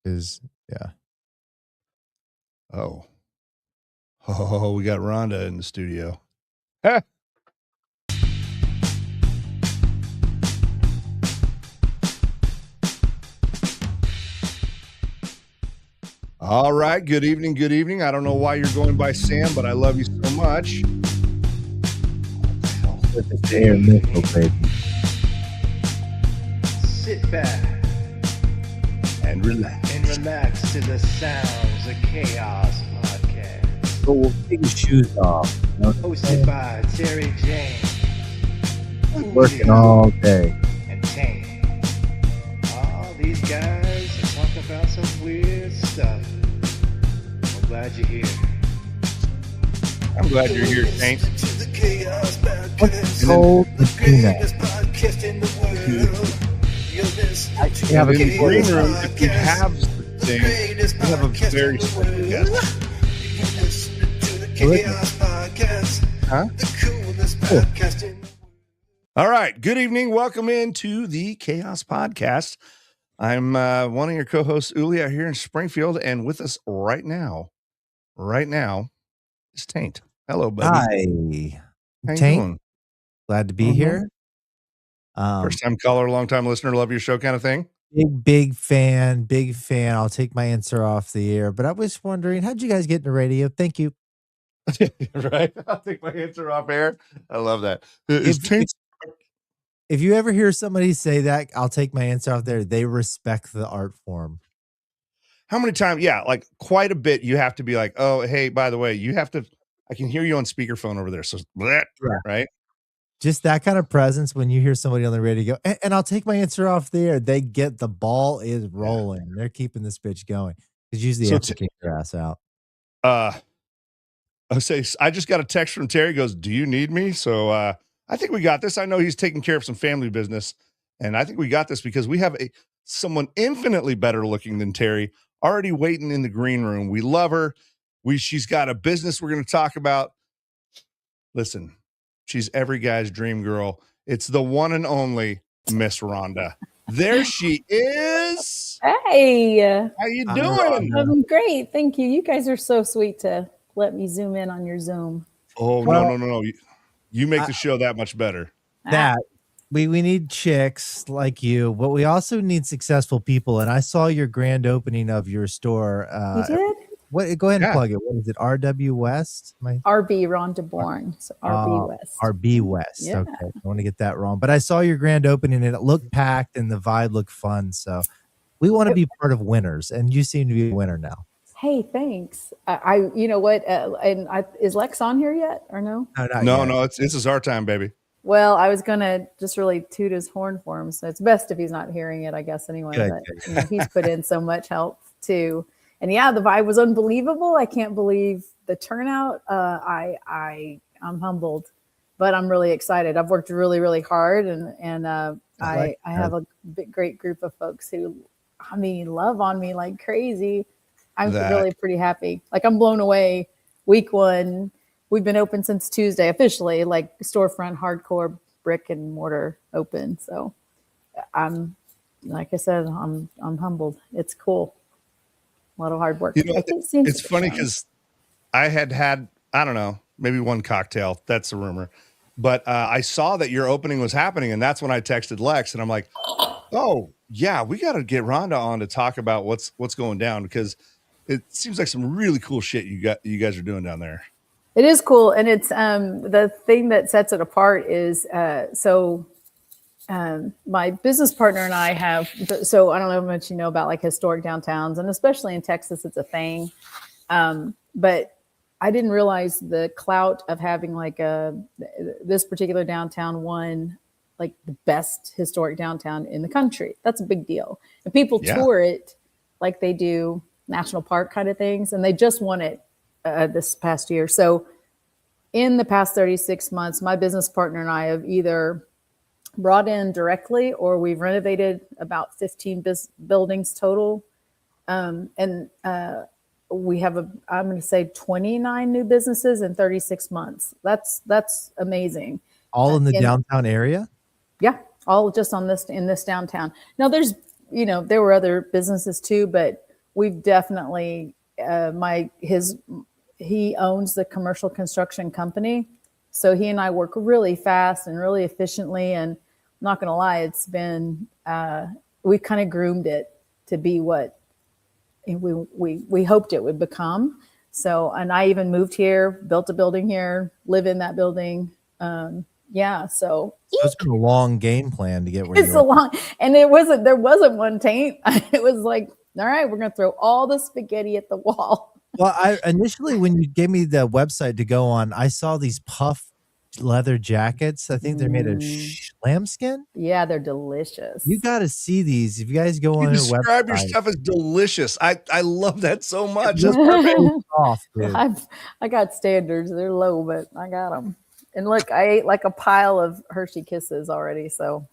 Is yeah. Oh, we got Rhonda in the studio. All right. Good evening. Good evening. I don't know why you're going by Sam, but I love you so much. Sit back and relax. and relax to the sounds of Chaos Podcast. So we'll take your shoes off. You know, Hosted by Terry James, working all day. and Tank. All these guys are talking about some weird stuff. I'm glad you're here. I'm glad you're here, Saint. What's cold and peanut? We have a green room. If you have things, we have a very special guest. Huh? All right. Good evening. Welcome into the Chaos Podcast. I'm one of your co-hosts, Uli, out here in Springfield, and with us right now is Taint. Hello, buddy. Hi, How you Tank. doing? Glad to be here. First time caller, long time listener, love your show kind of thing. Big fan. I'll take my answer off the air, but I was wondering, how'd you guys get into radio? Thank you. Right. I'll take my answer off air. I love that. If you ever hear somebody say that, I'll take my answer off there. They respect the art form. How many times? Yeah, like quite a bit. You have to be like, oh, hey, by the way, you have to. I can hear you on speakerphone over there. So, right. Just that kind of presence when you hear somebody on the radio go, and I'll take my answer off there. They get the ball is rolling. Yeah. They're keeping this bitch going. Because usually they have to kick their ass out. I just got a text from Terry. Goes, do you need me? So I think we got this. I know he's taking care of some family business, and I think we got this because we have someone infinitely better looking than Terry already waiting in the green room. We love her. She's got a business we're going to talk about. Listen, she's every guy's dream girl. It's the one and only Miss Rhonda. There she is. Hey. How you doing? I'm great. Thank you. You guys are so sweet to let me zoom in on your Zoom. Oh, no. You make the show that much better. That we need chicks like you, but we also need successful people. And I saw your grand opening of your store. You did? What? Go ahead and plug it. What is it? RW West? RB Rhonda Bourne. So RB West. RB West. Yeah. Okay. I want to get that wrong. But I saw your grand opening and it looked packed and the vibe looked fun. So we want to be part of winners. And you seem to be a winner now. Hey, thanks. You know what? Is Lex on here yet or no? No. This is our time, baby. Well, I was gonna just really toot his horn for him, so it's best if he's not hearing it, I guess. Anyway, but he's put in so much help too, and yeah, the vibe was unbelievable. I can't believe the turnout. I'm humbled, but I'm really excited. I've worked really, really hard, and I have a great group of folks who, love on me like crazy. I'm really pretty happy. Like I'm blown away. Week one, we've been open since Tuesday officially, like storefront, hardcore brick and mortar open. So I'm, like I said, I'm humbled. It's cool. A lot of hard work. It's funny because I had I don't know, maybe one cocktail. That's the rumor. But I saw that your opening was happening, and that's when I texted Lex, and I'm like, oh yeah, we got to get Rhonda on to talk about what's going down, because it seems like some really cool shit you guys are doing down there. It is cool, and it's the thing that sets it apart is my business partner and I have. So I don't know how much you know about like historic downtowns, and especially in Texas, it's a thing. But I didn't realize the clout of having like this particular downtown won like the best historic downtown in the country. That's a big deal, and people tour it like they do national park kind of things, and they just won it this past year. So in the past 36 months, my business partner and I have either brought in directly or we've renovated about 15 buildings total. We have I'm going to say 29 new businesses in 36 months. That's amazing. All in the downtown area? Yeah. All just in this downtown. Now there's, there were other businesses too, but we've definitely he owns the commercial construction company, so he and I work really fast and really efficiently. And I'm not going to lie, it's been we kind of groomed it to be what we hoped it would become. So, and I even moved here, built a building here, live in that building. Yeah, so it's been a long game plan to get where it's a long, and there wasn't one taint. It was like, all right, we're gonna throw all the spaghetti at the wall. Well, I initially, when you gave me the website to go on, I saw these puff leather jackets. I think they're made of lambskin. Yeah, they're delicious. You got to see these. If you guys go on your website, describe your stuff as delicious. I love that so much. That's perfect. Off, dude. I got standards. They're low, but I got them. And look, I ate like a pile of Hershey Kisses already, so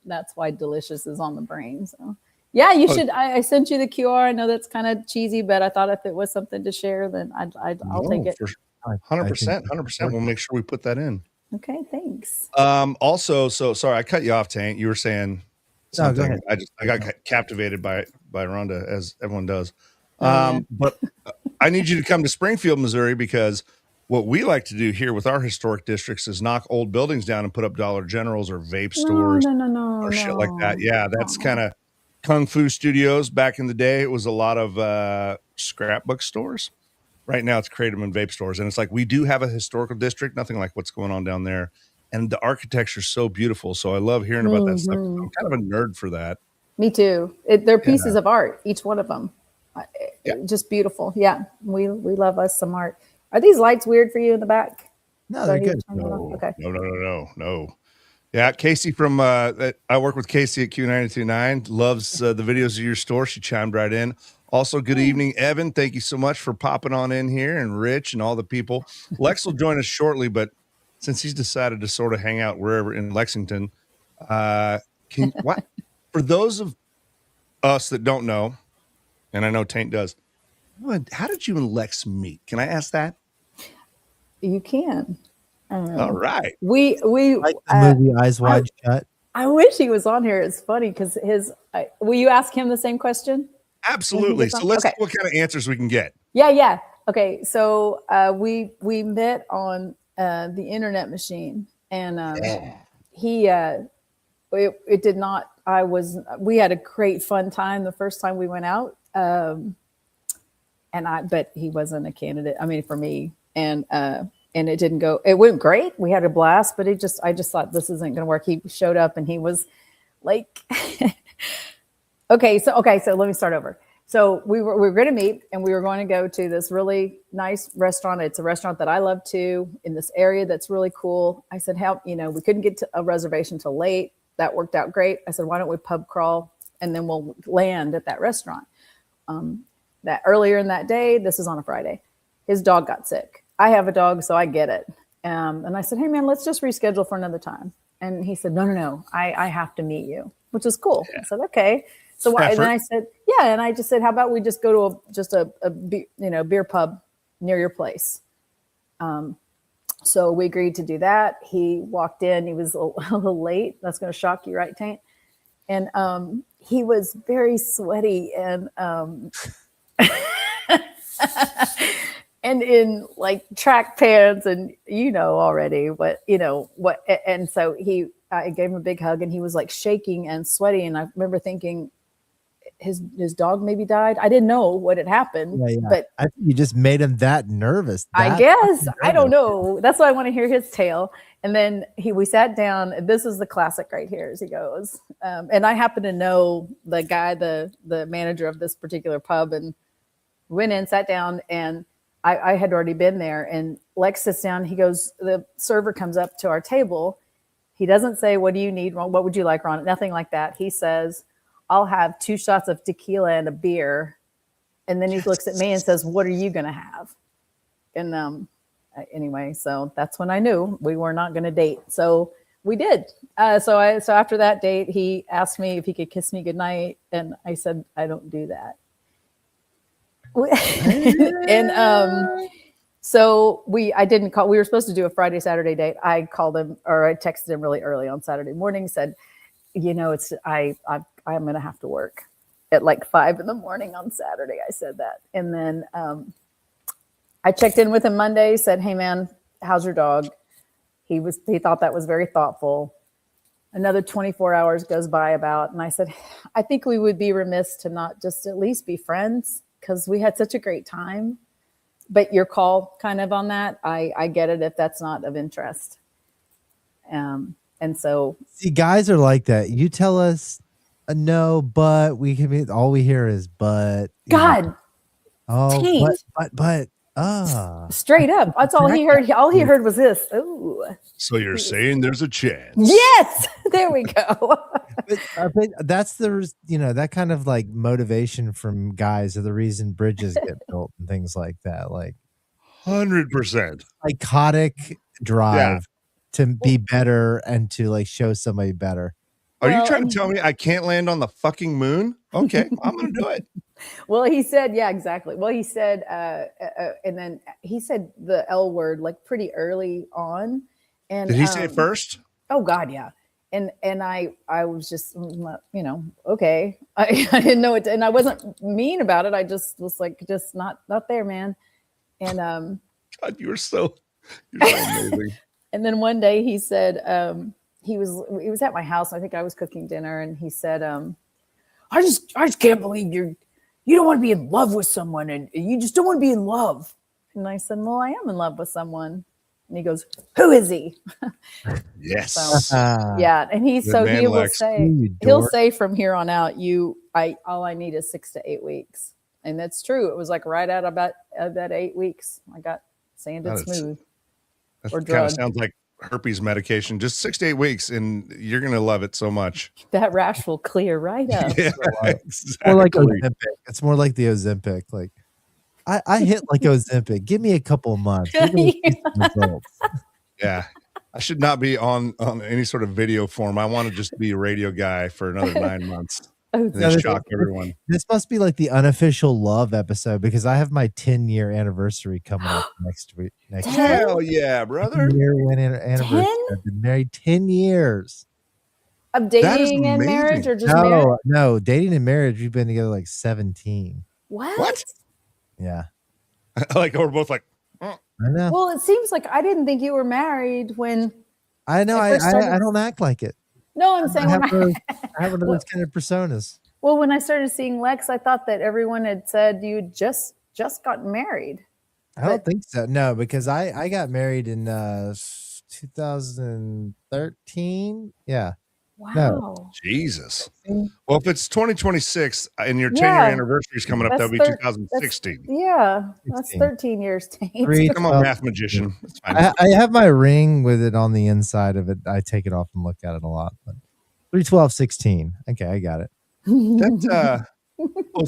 that's why delicious is on the brain. So yeah, you should. I sent you the QR. I know that's kind of cheesy, but I thought if it was something to share, then I'll take it. 100%. We'll make sure we put that in. Okay, thanks. Also, so sorry, I cut you off, Tank. You were saying something. No, go ahead. I got captivated by Rhonda, as everyone does. But I need you to come to Springfield, Missouri, because what we like to do here with our historic districts is knock old buildings down and put up Dollar Generals or vape stores or shit like that. Yeah, that's kind of Kung Fu Studios back in the day. It was a lot of scrapbook stores. Right now it's Kratom and vape stores. And it's like, we do have a historical district, nothing like what's going on down there. And the architecture is so beautiful. So I love hearing about that stuff. I'm kind of a nerd for that. Me too. They're pieces of art, each one of them. Just beautiful. Yeah, we love us some art. Are these lights weird for you in the back? No, they're good. No, okay. No. Yeah, Casey from I work with Casey at Q929. Loves the videos of your store. She chimed right in. Also, good evening, Evan. Thank you so much for popping on in here, and Rich and all the people. Lex will join us shortly, but since he's decided to sort of hang out wherever in Lexington, for those of us that don't know, and I know Taint does, how did you and Lex meet? Can I ask that? You can. All right. We like the movie Eyes Wide Shut. I wish he was on here. It's funny because will you ask him the same question? Absolutely. So let's see what kind of answers we can get. Yeah. Okay. So we met on the internet machine, and it did not. We had a great fun time the first time we went out, but he wasn't a candidate. I mean, for me, and it didn't go. It went great. We had a blast, but I just thought this isn't going to work. He showed up and he was like. Okay, so let me start over. So we were going to meet, and we were going to go to this really nice restaurant. It's a restaurant that I love too, in this area that's really cool. I said, we couldn't get to a reservation till late. That worked out great. I said, why don't we pub crawl and then we'll land at that restaurant. That earlier in that day, this is on a Friday, his dog got sick. I have a dog, so I get it. And I said, hey man, let's just reschedule for another time. And he said, no, I have to meet you, which is cool. Yeah. I said, okay. So and then I said, yeah. And I just said, how about we just go to a beer pub near your place? So we agreed to do that. He walked in, he was a little late. That's going to shock you, right, Taint? And he was very sweaty and and in like track pants, and already what. And so I gave him a big hug, and he was like shaking and sweaty. And I remember thinking, his dog maybe died. I didn't know what had happened, but I think you just made him that nervous. I guess. I don't know. That's why I want to hear his tale. And then we sat down. And this is the classic right here as he goes. And I happen to know the guy, the manager of this particular pub, and went in, sat down, and I had already been there. And Lex sits down. He goes, the server comes up to our table. He doesn't say, what do you need, Ron? What would you like, Ron? Nothing like that. He says, I'll have 2 shots of tequila and a beer. And then he looks at me and says, what are you going to have? And anyway, so that's when I knew we were not going to date. So we did. So after that date, he asked me if he could kiss me goodnight. And I said, I don't do that. And so I didn't call. We were supposed to do a Friday, Saturday date. I called him, or I texted him really early on Saturday morning, said, I'm going to have to work. at like 5 in the morning on Saturday. I said that. And then I checked in with him Monday, said, hey man, how's your dog? He thought that was very thoughtful. Another 24 hours goes by about, and I said, I think we would be remiss to not just at least be friends because we had such a great time. But your call kind of on that, I get it if that's not of interest. And so, see, guys are like that. You tell us no, but we can be, all we hear is but. God, oh, but. Straight up. That's all he heard. All he heard was this. Ooh. So you're saying there's a chance? Yes. There we go. but that's the, that kind of like motivation from guys are the reason bridges get built and things like that. Like 100% psychotic drive to be better and to like show somebody better. Are you trying to tell me I can't land on the fucking moon? Okay, I'm going to do it. Well, he said, yeah, exactly. Well, he said, and then he said the L word like pretty early on. And did he say it first? Oh God, yeah. And I was just, okay. I didn't know it, and I wasn't mean about it. I just was like, just not there, man. And God, you're so amazing. And then one day he said, he was at my house. I think I was cooking dinner, and he said, I just can't believe you don't want to be in love with someone, and you just don't want to be in love. And I said, well, I am in love with someone. And he goes, who is he? Yes. So, yeah. And he'll say from here on out, all I need is 6 to 8 weeks. And that's true. It was like right at about 8 weeks. I got sanded smooth. That kind of sounds like herpes medication. Just 6 to 8 weeks, and you're gonna love it so much. That rash will clear right up. Yeah, exactly. More like Ozempic. It's more like the Ozempic. Like I hit like Ozempic. Give me a couple of months. Yeah. I should not be on any sort of video form. I want to just be a radio guy for another 9 months. And then shock everyone. This must be like the unofficial love episode because I have my 10-year anniversary coming up next week. Hell yeah, brother. 10-year anniversary. I've been married 10 years. Of dating and marriage, or just marriage? No, dating and marriage. We've been together like 17. What? Yeah. Like we're both like, I know. Well, it seems like I didn't think you were married when. I know. I don't act like it. No, I'm saying I have one of those kind of personas. Well, when I started seeing Lex, I thought that everyone had said you just gotten married. I don't think so. No, because I got married in 2013. Yeah. Wow. No. Jesus. Well, if it's 2026 and your 10-year anniversary is coming up, that'll be 2016. That's 13 years. Come on, math magician. I have my ring with it on the inside of it. I take it off and look at it a lot. But 3/12/16. Okay, I got it. That's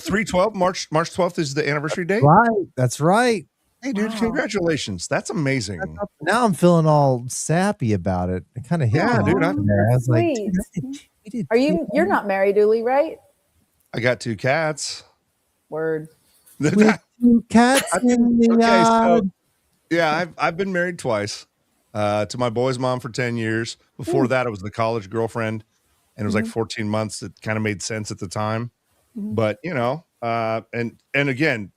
3/12, March 12th is the anniversary date. Right. That's right. Hey, dude, congratulations. That's amazing. Now I'm feeling all sappy about it. It kind of hit me dude. I was like, you're not married, Uli, right? I got 2 cats. Word. With 2 cats in the yard. Yeah, I've been married twice. To my boy's mom for 10 years. Before that, it was the college girlfriend, and it was like 14 months. It kind of made sense at the time. But, and again,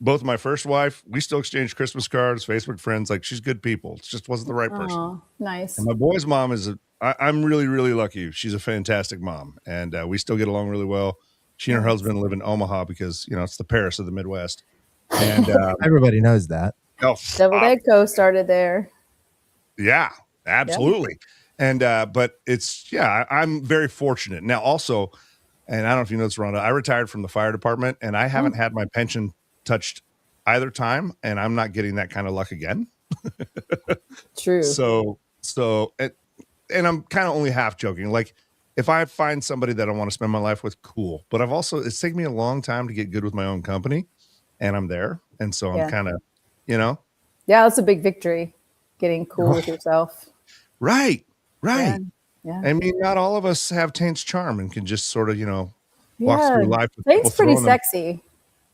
both my first wife, we still exchange Christmas cards, Facebook friends. Like, she's good people. It just wasn't the right person. Oh, nice. And my boy's mom I'm really, really lucky. She's a fantastic mom, and we still get along really well. She and her husband live in Omaha because, it's the Paris of the Midwest. And everybody knows that. Deviled Egg Co. started there. Yeah, absolutely. And but I'm very fortunate. Now also, and I don't know if you know this, Rhonda, I retired from the fire department, and I haven't had my pension touched either time, and I'm not getting that kind of luck again. True. So and I'm kind of only half joking. Like, if I find somebody that I want to spend my life with, cool. But it's taken me a long time to get good with my own company, and I'm there. And so I'm kind of, Yeah, that's a big victory, getting cool with yourself. Right. Yeah. I mean, not all of us have Taint's charm and can just sort of, walk through life with Taint's pretty sexy.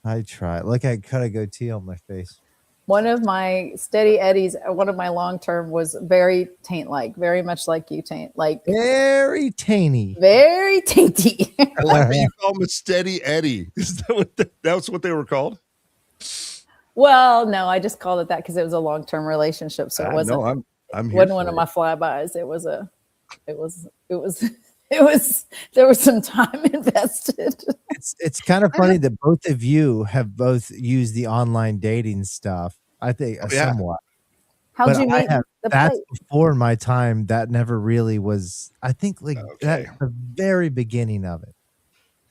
I try. Like I cut a goatee on my face. One of my steady eddies, one of my long term was very taint like, very much like you taint, like very tainty, very tainty. I like that you call him a steady Eddie. Is that what that's what they were called? Well, no, I just called it that because it was a long term relationship, so it wasn't. No, I'm here wasn't one of my flybys. It was there was some time invested. It's kind of funny that both of you have both used the online dating stuff. I think somewhat. How'd you meet that's before my time. That never really was. I think that's the very beginning of it.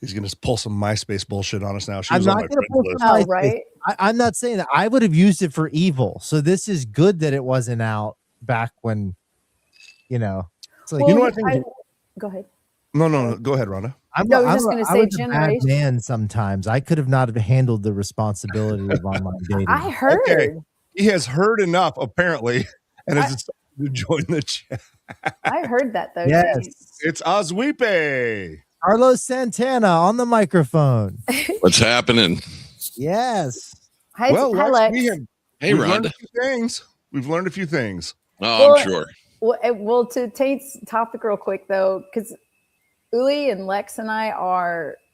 He's going to pull some MySpace bullshit on us now. I'm not going to pull some MySpace. Right? I'm not saying that. I would have used it for evil. So this is good that it wasn't out back when, It's like, well, you know what I think? Go ahead. No. Go ahead, Rhonda. I was just going to say generation. A bad man sometimes. I could have not have handled the responsibility of online dating. I heard. Okay. He has heard enough, apparently, and has decided to join the chat. I heard that, though. Yes. It's Osweepe. Carlos Santana on the microphone. What's happening? Yes. Hi, Lex. We've learned a few things. We've learned a few things. Oh, I'm sure. Well, to Tate's topic real quick, though, because Uli and Lex and I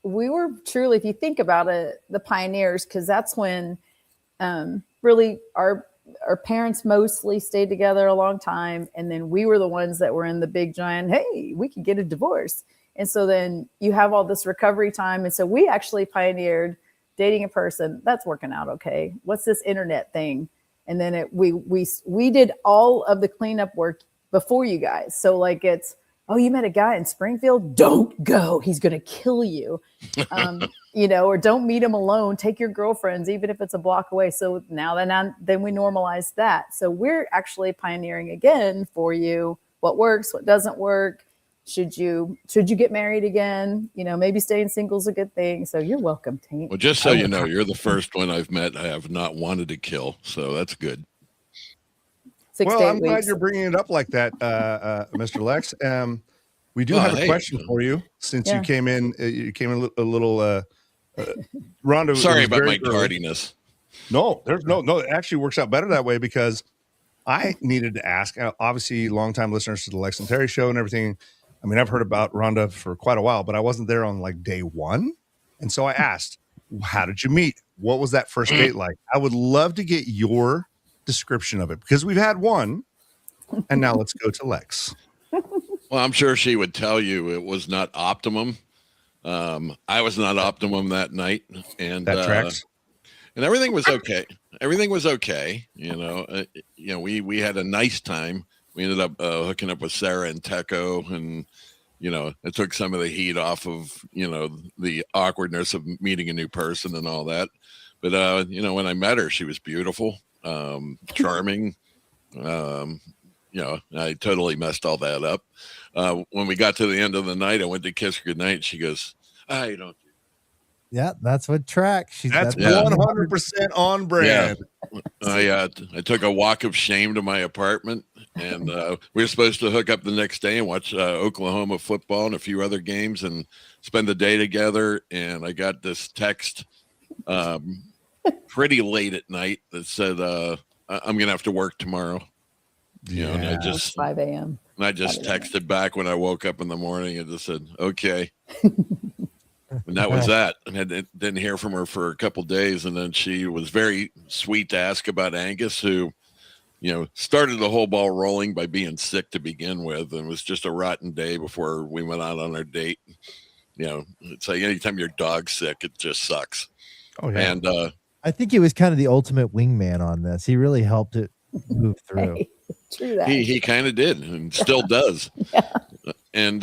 we were truly, if you think about it, the pioneers, because that's when really our parents mostly stayed together a long time. And then we were the ones that were in the big giant, hey, we could get a divorce. And so then you have all this recovery time. And so we actually pioneered dating a person that's working out okay. What's this internet thing? And then we did all of the cleanup work before you guys. So like it's, oh, you met a guy in Springfield? Don't go. He's going to kill you. Or don't meet him alone. Take your girlfriends, even if it's a block away. So then we normalize that. So we're actually pioneering again for you what works, what doesn't work. Should you get married again? Maybe staying single is a good thing. So you're welcome, Taint. Well, just so you know, you're the first one I've met I have not wanted to kill. So that's good. I'm glad you're bringing it up like that, Mr. Lex. We do have a question for you since you came in. You came in a little. Rhonda. Sorry about my tardiness. No, there's no. It actually works out better that way because I needed to ask. Obviously, longtime listeners to the Lex and Terry show and everything. I mean, I've heard about Rhonda for quite a while, but I wasn't there on like day one, and so I asked, "How did you meet? What was that first date like?" I would love to get your description of it because we've had one, and now let's go to Lex. Well, I'm sure she would tell you it was not optimum. I was not optimum that night, and that tracks. And everything was okay. Everything was okay. We had a nice time. We ended up hooking up with Sarah and Teco, and it took some of the heat off of the awkwardness of meeting a new person and all that. But when I met her, she was beautiful, charming. I totally messed all that up. When we got to the end of the night, I went to kiss her goodnight. And she goes, "I don't." Yeah, that's what tracks. That's 100% on brand. Yeah. I took a walk of shame to my apartment, and we were supposed to hook up the next day and watch Oklahoma football and a few other games and spend the day together. And I got this text pretty late at night that said, "I'm going to have to work tomorrow." And I just 5 a.m. And I just texted back when I woke up in the morning and just said, "Okay." And that was that. And I didn't hear from her for a couple of days. And then she was very sweet to ask about Angus, who, started the whole ball rolling by being sick to begin with. And it was just a rotten day before we went out on our date. It's like anytime your dog's sick, it just sucks. Oh, yeah. And I think he was kind of the ultimate wingman on this. He really helped it move through. Hey, true that. He kind of did and still does. Yeah. And,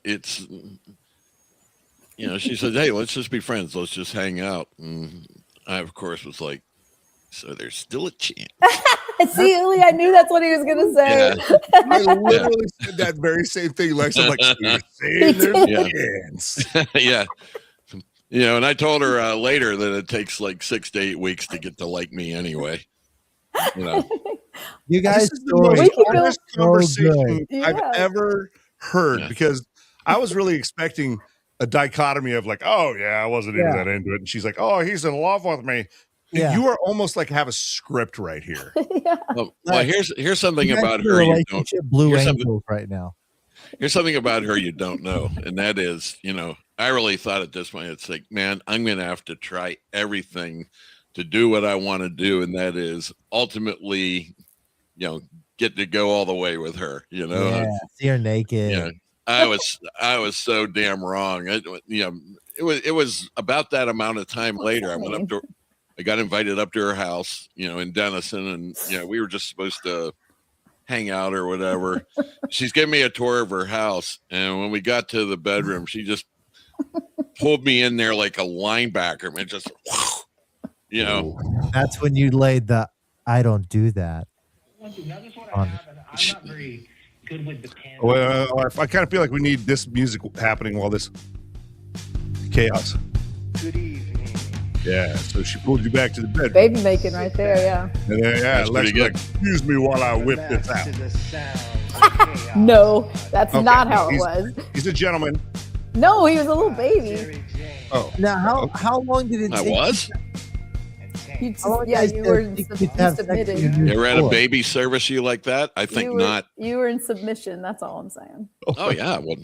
it's... she said, "Hey, let's just be friends. Let's just hang out." And I, of course, was like, "So there's still a chance." See, Uli, I knew that's what he was going to say. Yeah. I literally said that very same thing. Lex, I'm like, "There's a chance." Yeah. And I told her later that it takes like 6 to 8 weeks to get to like me anyway. You guys, this is the most honest conversation I've ever heard because I was really expecting a dichotomy of like, "Oh yeah, I wasn't even that into it," and she's like, "Oh, he's in love with me." Yeah. You are almost like have a script right here. Yeah. Well, here's something You guys about do her you don't. relationship Blue here's something- Angels right now. Here's something about her you don't know, and that is, I really thought at this point, it's like, man, I'm going to have to try everything to do what I want to do, and that is ultimately, get to go all the way with her. Yeah, see her naked. Yeah, I was so damn wrong. It was about that amount of time later. I got invited up to her house, in Denison, and we were just supposed to hang out or whatever. She's giving me a tour of her house, and when we got to the bedroom, she just pulled me in there like a linebacker, man. Just, That's when you laid the "I don't do that." I'm not very good with the pen. Well, I kind of feel like we need this music happening while this chaos. Good evening. Yeah, so she pulled you back to the bed. Baby making right there, yeah. And then, That's Lex pretty was good. like, excuse me while I whip this Relax out. to the sound of chaos. No, that's Okay, not how it he's- was. He's a gentleman. No, he was a little baby. Jerry Jane Oh, Now, how long did it I take? was. and Tank. You just, How long yeah, guys you did were it take you to have sex submitted. with your You ever had a boy? baby service you like that? I think not. You were in submission. That's all I'm saying. Oh yeah, well,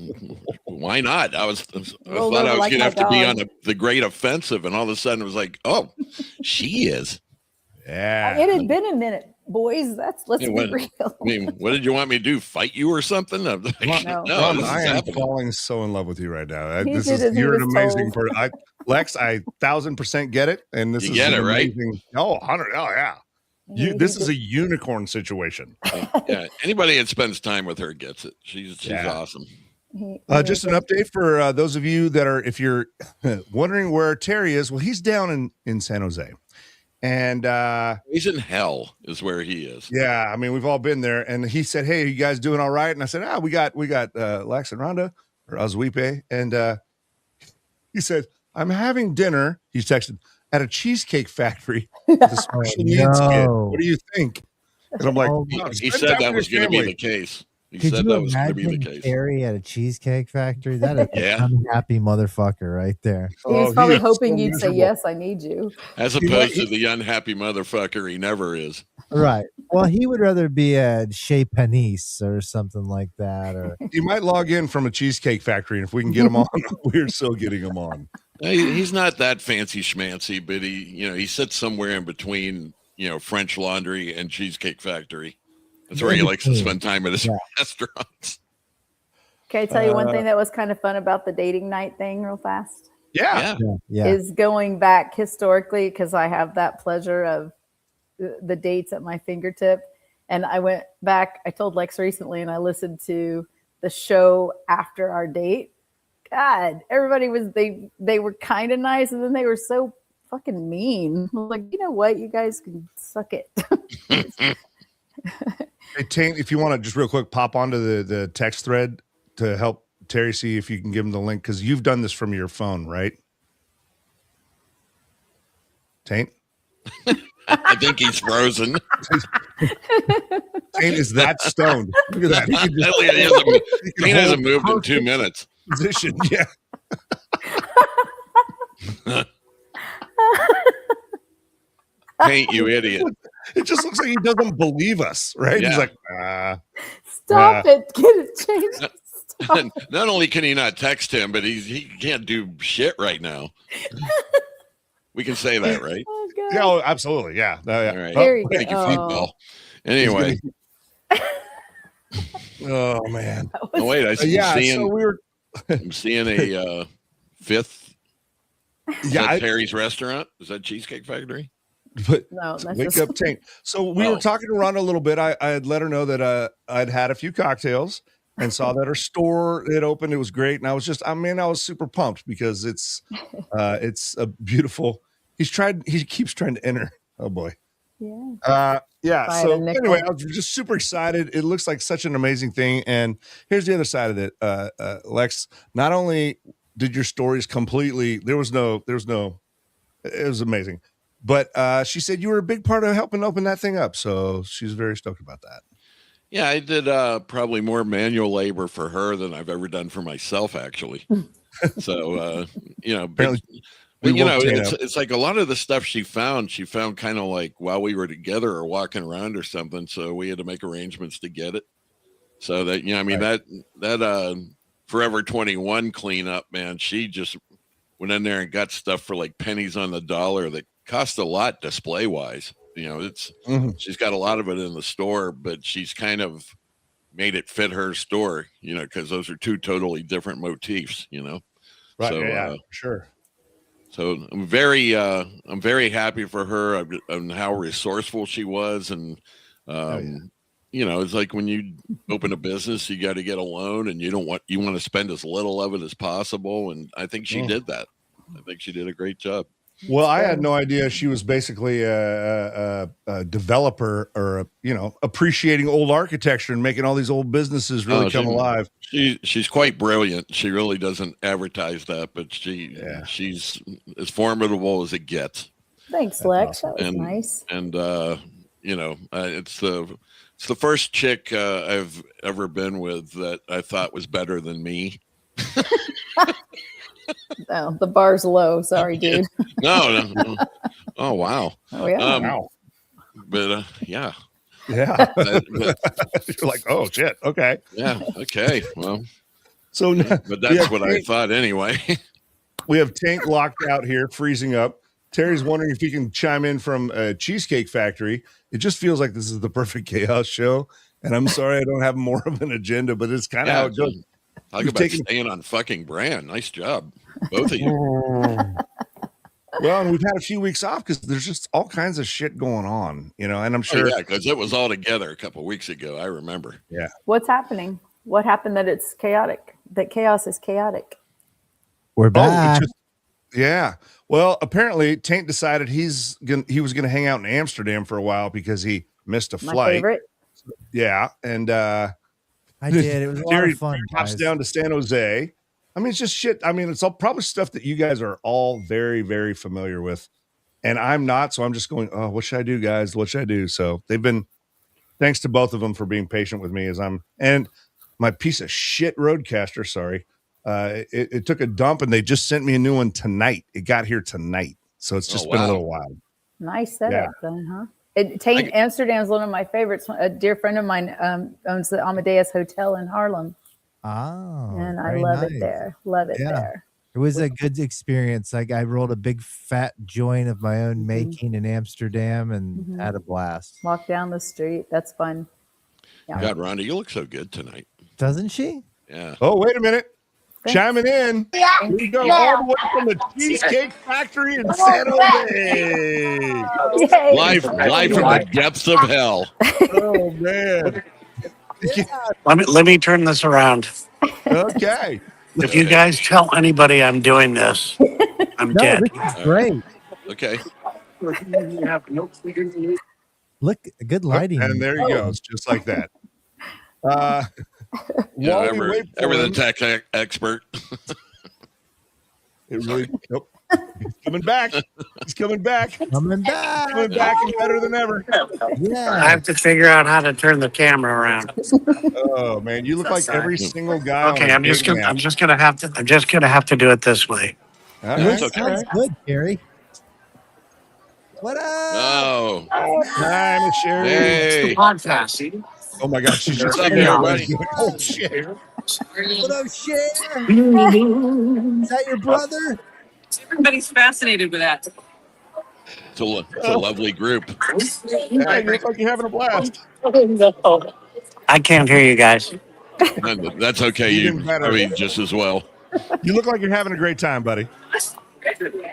why not? I Rolled thought I over was like gonna my have to be on dog. the great offensive, and all of a sudden it was like, oh, she is. yeah. It had been a minute, boys. Let's Yeah, be what- real. I mean, what did you want me to do? Fight you or something? I'm like, No. no, Ron, this is I am happening. falling so in love with you right now. He did as he You're an was amazing told. person. Lex, I 1,000% get it. And this You is get an it, right? amazing. Oh, 100. Oh, yeah. This is a unicorn situation. Yeah, anybody that spends time with her gets it. She's Yeah. awesome. Just an update for those of you that are, if you're wondering where Terry is, well, he's down in San Jose. And He's in hell, is where he is. yeah, I mean, we've all been there. And he said, hey, you guys doing all right? And I said, we got Lex and Rhonda, or Azuipe. And he said, I'm having dinner. He's texted at a cheesecake factory with a special needs kid. no. What do you think? And I'm like, Oh, He, "No, he spend said time that with was your going to be family." the case. He Could said you that was going to be the imagine case. Terry at a cheesecake factory? That is Yeah. an unhappy motherfucker right there. He was Oh, probably is so hoping you'd say miserable. yes. I need you. As You know, opposed to the unhappy motherfucker he never is. Right. Well, he would rather be at Chez Panisse or something like that. Or You might log in from a cheesecake factory, and if we can get him on, we're still getting him on. He's not that fancy schmancy, but he sits somewhere in between, French Laundry and Cheesecake Factory. That's where he likes to spend time at his Yeah. restaurants. Can I tell you one thing that was kind of fun about the dating night thing, real fast? Yeah. yeah. Is going back historically, because I have that pleasure of the dates at my fingertip. And I went back, I told Lex recently, and I listened to the show after our date. God, everybody they were kind of nice, and then they were so fucking mean. I was like, you know what? You guys can suck it. Hey, Taint, if you want to just real quick pop onto the text thread to help Terry see if you can give him the link, because you've done this from your phone, right? Taint? I think he's frozen. Taint is that stoned. Look at that. He can just He hasn't moved in 2 minutes. position. Yeah. Paint, you idiot. It just looks like he doesn't believe us, right? Yeah. He's like, Stop it. Get it changed. Stop. Not only can he not text him, but he can't do shit right now. We can say that, right? Oh, God. yeah, oh, absolutely. Yeah. Yeah. All right. There you Thank you, go. football. Anyway, Oh, man. oh wait, I'm Yeah. seeing So we were, I'm seeing a fifth. Is yeah, that Terry's restaurant? Is that Cheesecake Factory? but No, that's wake just up, Taint. So we were talking to Rhonda a little bit. I had let her know that I'd had a few cocktails and saw that her store had opened. It was great. And I was super pumped because it's a beautiful, he keeps trying to enter. Oh boy. yeah. Yeah. Buy it So a nickel. anyway, I was just super excited. It looks like such an amazing thing. And here's the other side of it. Lex, not only did your stories completely, it was amazing. But she said you were a big part of helping open that thing up. So she's very stoked about that. Yeah, I did probably more manual labor for her than I've ever done for myself, actually. So, Well, you know, it's like a lot of the stuff she found kind of like while we were together or walking around or something. So we had to make arrangements to get it. So that, you know, I mean, that Forever 21 cleanup, man, she just went in there and got stuff for like pennies on the dollar that cost a lot display wise. You know, she's got a lot of it in the store, but she's kind of made it fit her store, you know, because those are two totally different motifs, you know. Right. So, yeah, sure. So I'm very happy for her on how resourceful she was. And, you know, it's like when you open a business, you got to get a loan and you want to spend as little of it as possible. And I think she did that. I think she did a great job. Well, I had no idea she was basically a developer or, you know, appreciating old architecture and making all these old businesses really come alive. She's quite brilliant. She really doesn't advertise that, but she's as formidable as it gets. Thanks, Lex. Awesome. That was nice. And you know, it's the first chick I've ever been with that I thought was better than me. Oh, the bar's low. Sorry, dude. No. Oh, wow. Oh, yeah. Wow. But yeah. Yeah. You're like, oh, shit. Okay. Yeah. Okay. Well, so, but that's what I thought anyway. We have Tank locked out here, freezing up. Terry's wondering if he can chime in from a Cheesecake Factory. It just feels like this is the perfect chaos show. And I'm sorry I don't have more of an agenda, but it's kind of how it goes. Talk about staying on fucking brand. Nice job, both of you. Well, and we've had a few weeks off because there's just all kinds of shit going on, you know, and I'm sure. Yeah, because it was all together a couple of weeks ago. I remember. Yeah. What's happening? What happened that it's chaotic? That chaos is chaotic? We're back. Yeah. Well, apparently Tank decided he was gonna hang out in Amsterdam for a while because he missed a flight. My favorite. Yeah, and I did. It was a lot of fun. Pops down to San Jose. I mean, it's just shit. I mean, it's all probably stuff that you guys are all very, very familiar with, and I'm not. So I'm just going, oh, what should I do, guys? What should I do? So they've been, thanks to both of them for being patient with me and my piece of shit Roadcaster. Sorry, it took a dump and they just sent me a new one tonight. It got here tonight, so it's just been a little while. Nice setup, then, huh? Amsterdam's one of my favorites. A dear friend of mine owns the Amadeus Hotel in Harlem. Oh, and I love it there. Love it there. It was a good experience. Like I rolled a big fat joint of my own making in Amsterdam and had a blast. Walk down the street. That's fun. Yeah. God, Rhonda, you look so good tonight. Doesn't she? Yeah. Oh, wait a minute. Thanks. Chiming in. We go all the way from the Cheesecake Factory in San Jose. Live from the depths of hell. Oh, man. Let me turn this around. Okay. If you guys tell anybody I'm doing this, I'm dead. This is great. Okay. Look, good lighting. And there he goes, just like that. Ever the tech expert. It really. Nope. He's coming back. He's coming back. Coming back. Coming back and better than ever. Yeah. I have to figure out how to turn the camera around. Oh man, you look like every single guy. Okay, I'm just gonna have to do it this way. Right. Okay. Sounds good, Gary. What up? Oh. Hi, Miss Sherry. Hey. Podcast. Oh my gosh, she's just up, everybody. Oh shit. What up, Cher? Is that your brother? Everybody's fascinated with that. It's a lovely group. Yeah, you look like you're having a blast. I can't hear you guys. That's okay. You just as well. You look like you're having a great time, buddy.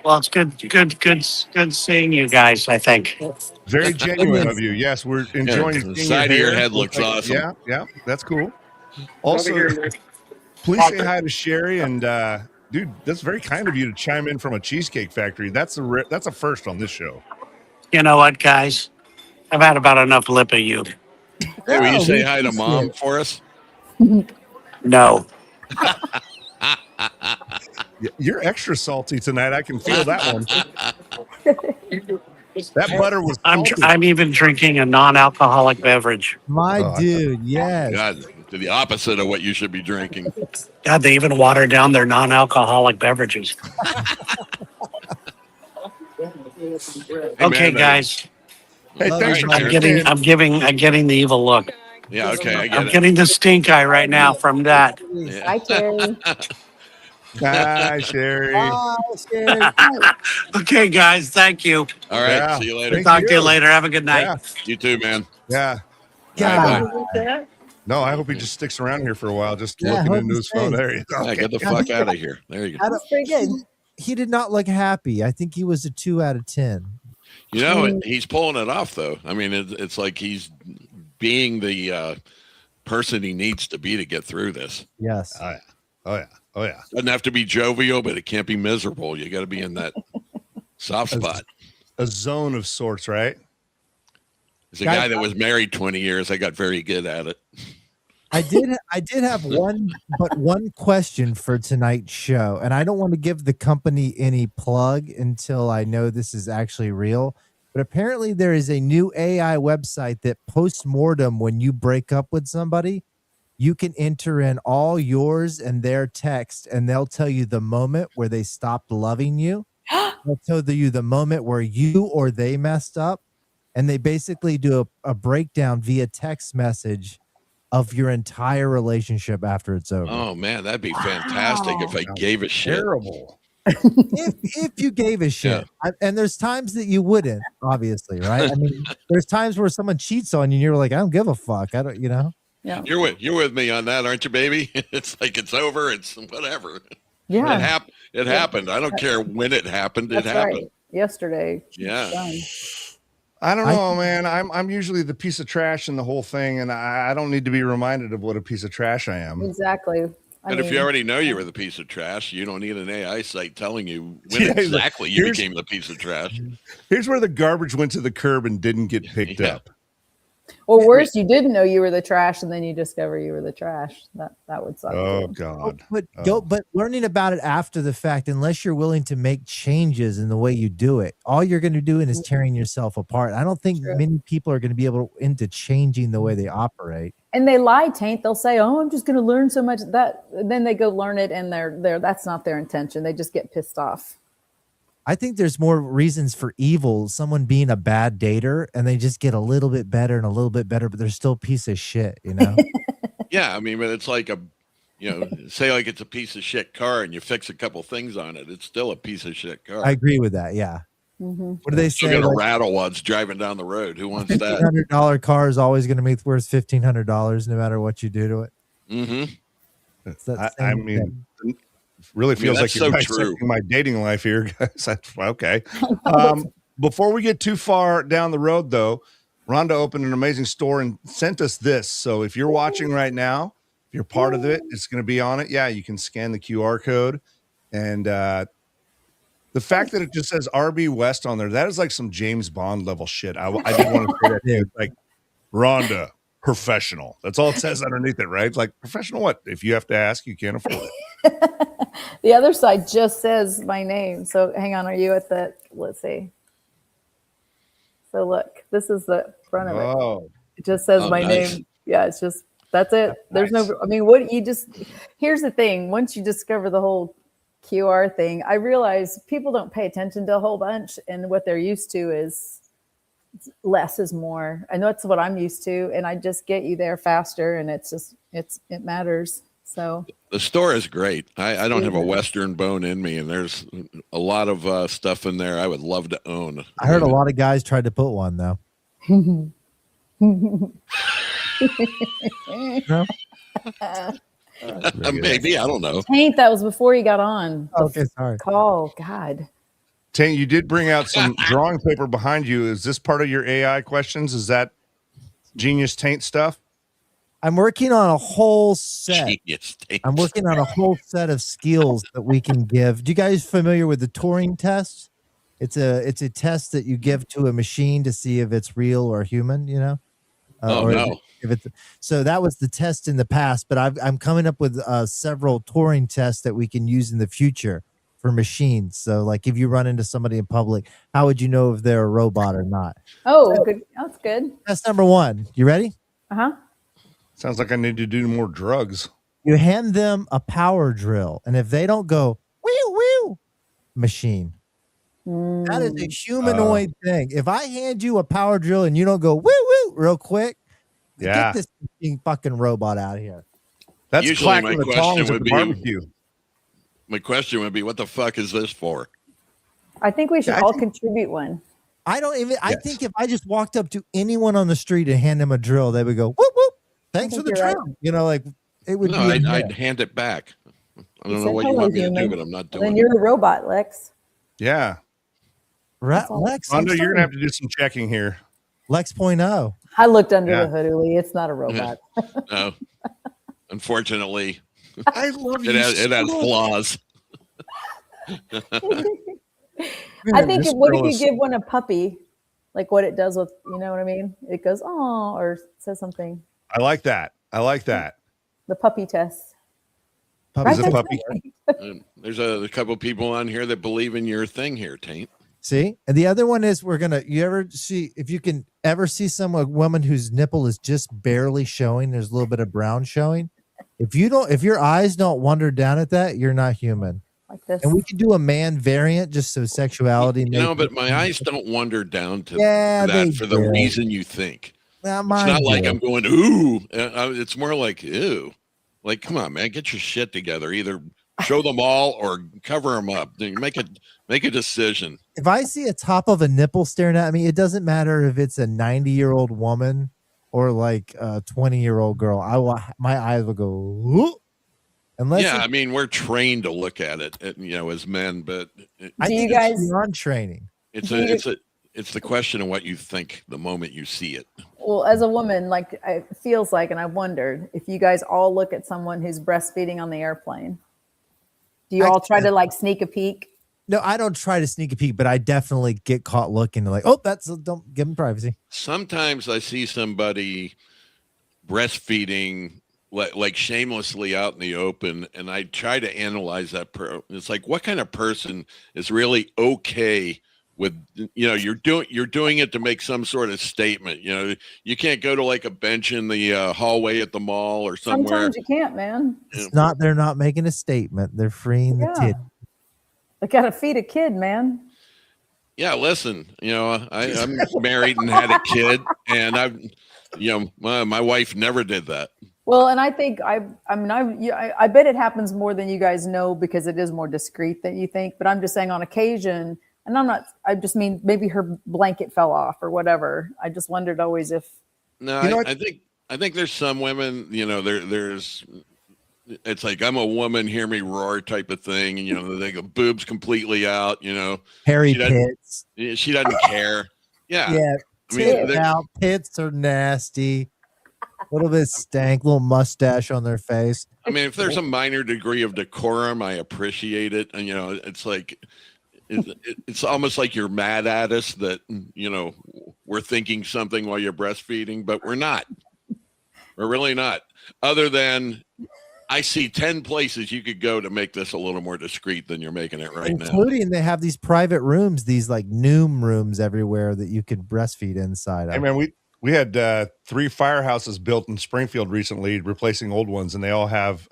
Well, it's good seeing you guys, I think. Very genuine of you. Yes, we're enjoying the side of your head looks awesome. Yeah, that's cool. Also, please say hi to Sherry and dude, that's very kind of you to chime in from a Cheesecake Factory. That's a first on this show. You know what, guys? I've had about enough lip of you. Hey, will you say hi to Mom for us? No. You're extra salty tonight. I can feel that one. That butter was salty. I'm even drinking a non-alcoholic beverage. My dude, yes. God, the opposite of what you should be drinking. God, they even water down their non-alcoholic beverages. Okay, guys. Hey, thanks for I'm tuning in. getting the evil look. Yeah, okay, I get I'm it. getting the stink eye right now from that. Yeah. Hi, Terry. Hi, Sherry. Oh, shit. Okay, guys. Thank you. All right, Yeah. see you later. Thank Talk to you you. later. Have a good night. Yeah. You too, man. Yeah. All right, God. bye. No, I hope he just sticks around here for a while, just Yeah, I looking hope into he his phone. stays. There you go. Yeah, Okay. get the fuck out of here. There you go. I That's don't- pretty good. He did not look happy. I think he was a 2 out of 10. You know, he's pulling it off, though. I mean, it's like he's being the person he needs to be to get through this. Yes. Oh, yeah. Oh, yeah. Oh, yeah. Doesn't have to be jovial, but it can't be miserable. You got to be in that soft spot. A zone of sorts, right? As a guy that was married 20 years, I got very good at it. I did have one question for tonight's show, and I don't want to give the company any plug until I know this is actually real. But apparently there is a new AI website that post-mortem, when you break up with somebody, you can enter in all yours and their text, and they'll tell you the moment where they stopped loving you. They'll tell you the moment where you or they messed up, and they basically do a breakdown via text message of your entire relationship after it's over. Oh man, that'd be fantastic if I gave a shit. Terrible. If you gave a shit. And there's times that you wouldn't, obviously, right? I mean, there's times where someone cheats on you and you're like, I don't give a fuck. I don't, you know. Yeah. You're with me on that, aren't you, baby? It's like it's over. It's whatever. Yeah. It happened. I don't care when it happened. That's It happened. right. Yesterday. Yeah. Done. I don't know, man. I'm usually the piece of trash in the whole thing, and I don't need to be reminded of what a piece of trash I am. Exactly. And if you already know you were the piece of trash, you don't need an AI site telling you when Yeah, exactly you became the piece of trash. Here's where the garbage went to the curb and didn't get picked up. Or worse, you didn't know you were the trash, and then you discover you were the trash. That would suck. Oh too. God. But learning about it after the fact, unless you're willing to make changes in the way you do it, all you're going to do is tearing yourself apart. I don't think many people are going to be able to into changing the way they operate. And they lie, Taint. They'll say, "Oh, I'm just going to learn so much." That then they go learn it, and that's not their intention. They just get pissed off. I think there's more reasons for evil. Someone being a bad dater, and they just get a little bit better and a little bit better, but they're still a piece of shit, you know? Yeah, I mean, but it's like say like it's a piece of shit car, and you fix a couple things on it. It's still a piece of shit car. I agree with that. Yeah. Mm-hmm. What do they Still say? gonna rattle while it's driving down the road. Who wants that? $1,500 car is always going to be worth $1,500, no matter what you do to it. Mm-hmm. I mean, it really feels like you're dissecting my dating life here, guys. That's okay. Before we get too far down the road, though, Rhonda opened an amazing store and sent us this. So if you're watching right now, if you're part of it, it's going to be on it. Yeah, you can scan the QR code. And the fact that it just says RB West on there, that is like some James Bond level shit. I didn't want to say that. It's like Rhonda, professional. That's all it says underneath it, right? Like, professional what? If you have to ask, you can't afford it. The other side just says my name. So hang on, are you at the? Let's see. So look, this is the front of it. Oh, it just says my name. Yeah, it's just that's it. There's no. I mean, what you just here's the thing. Once you discover the whole QR thing, I realize people don't pay attention to a whole bunch, and what they're used to is less is more. I know it's what I'm used to, and I just get you there faster, and it matters. So the store is great. I don't have a Western bone in me, and there's a lot of stuff in there I would love to own. I heard a lot of guys tried to put one though. No? Maybe, I don't know. Taint, that was before he got on. Okay, sorry. Call, God. Taint, you did bring out some drawing paper behind you. Is this part of your AI questions? Is that genius Taint stuff? I'm working on a whole set. Genius. I'm working on a whole set of skills that we can give. Do you guys familiar with the Turing test? It's a test that you give to a machine to see if it's real or human, you know? If it's, so that was the test in the past, but I'm coming up with several Turing tests that we can use in the future for machines. So like if you run into somebody in public, how would you know if they're a robot or not? Oh, good. That's good. Test number 1. You ready? Uh-huh. Sounds like I need to do more drugs. You hand them a power drill, and if they don't go, whew, whew, machine. That is a Mm. humanoid thing. If I hand you a power drill and you don't go woo woo real quick, Yeah. get this fucking robot out of here. That's Usually my clacking the question tongs at would the be, barbecue. what the fuck is this for? I think we should Yeah, I all think- contribute one. I don't even. I Yes. think if I just walked up to anyone on the street and hand them a drill, they would go whoop whoop. Thanks for think the you're right. drill. You know, like it would No, be. I'd hand it back. I You don't know said, what you "Hello, want me to do, human." but I'm not Well, doing then it. you're a robot, Lex. Yeah. Lex, Rhonda, you're gonna have to do some checking here. Lex 0.0. I looked under Yeah. the hood, Uli. It's not a robot. No, unfortunately, I love you. it has so flaws. I think This what if girl you is- give one a puppy, like what it does with, you know what I mean? It goes, oh, or says something. I like that. I like that. The puppy test. Is a That's puppy. right. There's a couple people on here that believe in your thing here, Taint. See, and the other one is you ever see if you can ever see a woman whose nipple is just barely showing, there's a little bit of brown showing. If your eyes don't wander down at that, you're not human. Like this. And we could do a man variant just so sexuality. But my eyes don't wander down to Yeah, that they for the do. reason you think. Now, It's mine not like do. I'm going, ooh. It's more like, ew. Like, come on, man, get your shit together. Either show them all or cover them up. Make a decision. If I see a top of a nipple staring at me, it doesn't matter if it's a 90-year-old woman or like a 20-year-old girl. My eyes will go. Whoop. Unless Yeah, I mean, we're trained to look at it, as men, but I Do you think guys- it's beyond training. it's the question of what you think the moment you see it. Well, as a woman, like it feels like, and I wondered if you guys all look at someone who's breastfeeding on the airplane. Do you all try to like sneak a peek? No, I don't try to sneak a peek, but I definitely get caught looking like, oh, don't give them privacy. Sometimes I see somebody breastfeeding like shamelessly out in the open, and I try to analyze that. It's like, what kind of person is really okay with, you're doing it to make some sort of statement. You can't go to like a bench in the hallway at the mall or somewhere. Sometimes you can't, man. They're not making a statement. They're freeing the tit. They gotta feed a kid, man. Yeah, listen, I'm married and had a kid, and my wife never did that. Well, and I think I bet it happens more than you guys know because it is more discreet than you think. But I'm just saying on occasion, and I just mean maybe her blanket fell off or whatever. I just wondered always if. No, I think there's some women, there's. It's like, I'm a woman, hear me roar type of thing. And, they go boobs completely out, Hairy she doesn't- pits. She doesn't care. Yeah. Yeah, I mean, tit out. Pits are nasty. A little bit stank, little mustache on their face. I mean, if there's a minor degree of decorum, I appreciate it. And, it's like, it's almost like you're mad at us that, we're thinking something while you're breastfeeding, but we're not. We're really not. Other than I see 10 places you could go to make this a little more discreet than you're making it right now. Including they have these private rooms, these like Noom rooms everywhere that you could breastfeed inside of. Hey man, we had 3 firehouses built in Springfield recently, replacing old ones, and they all have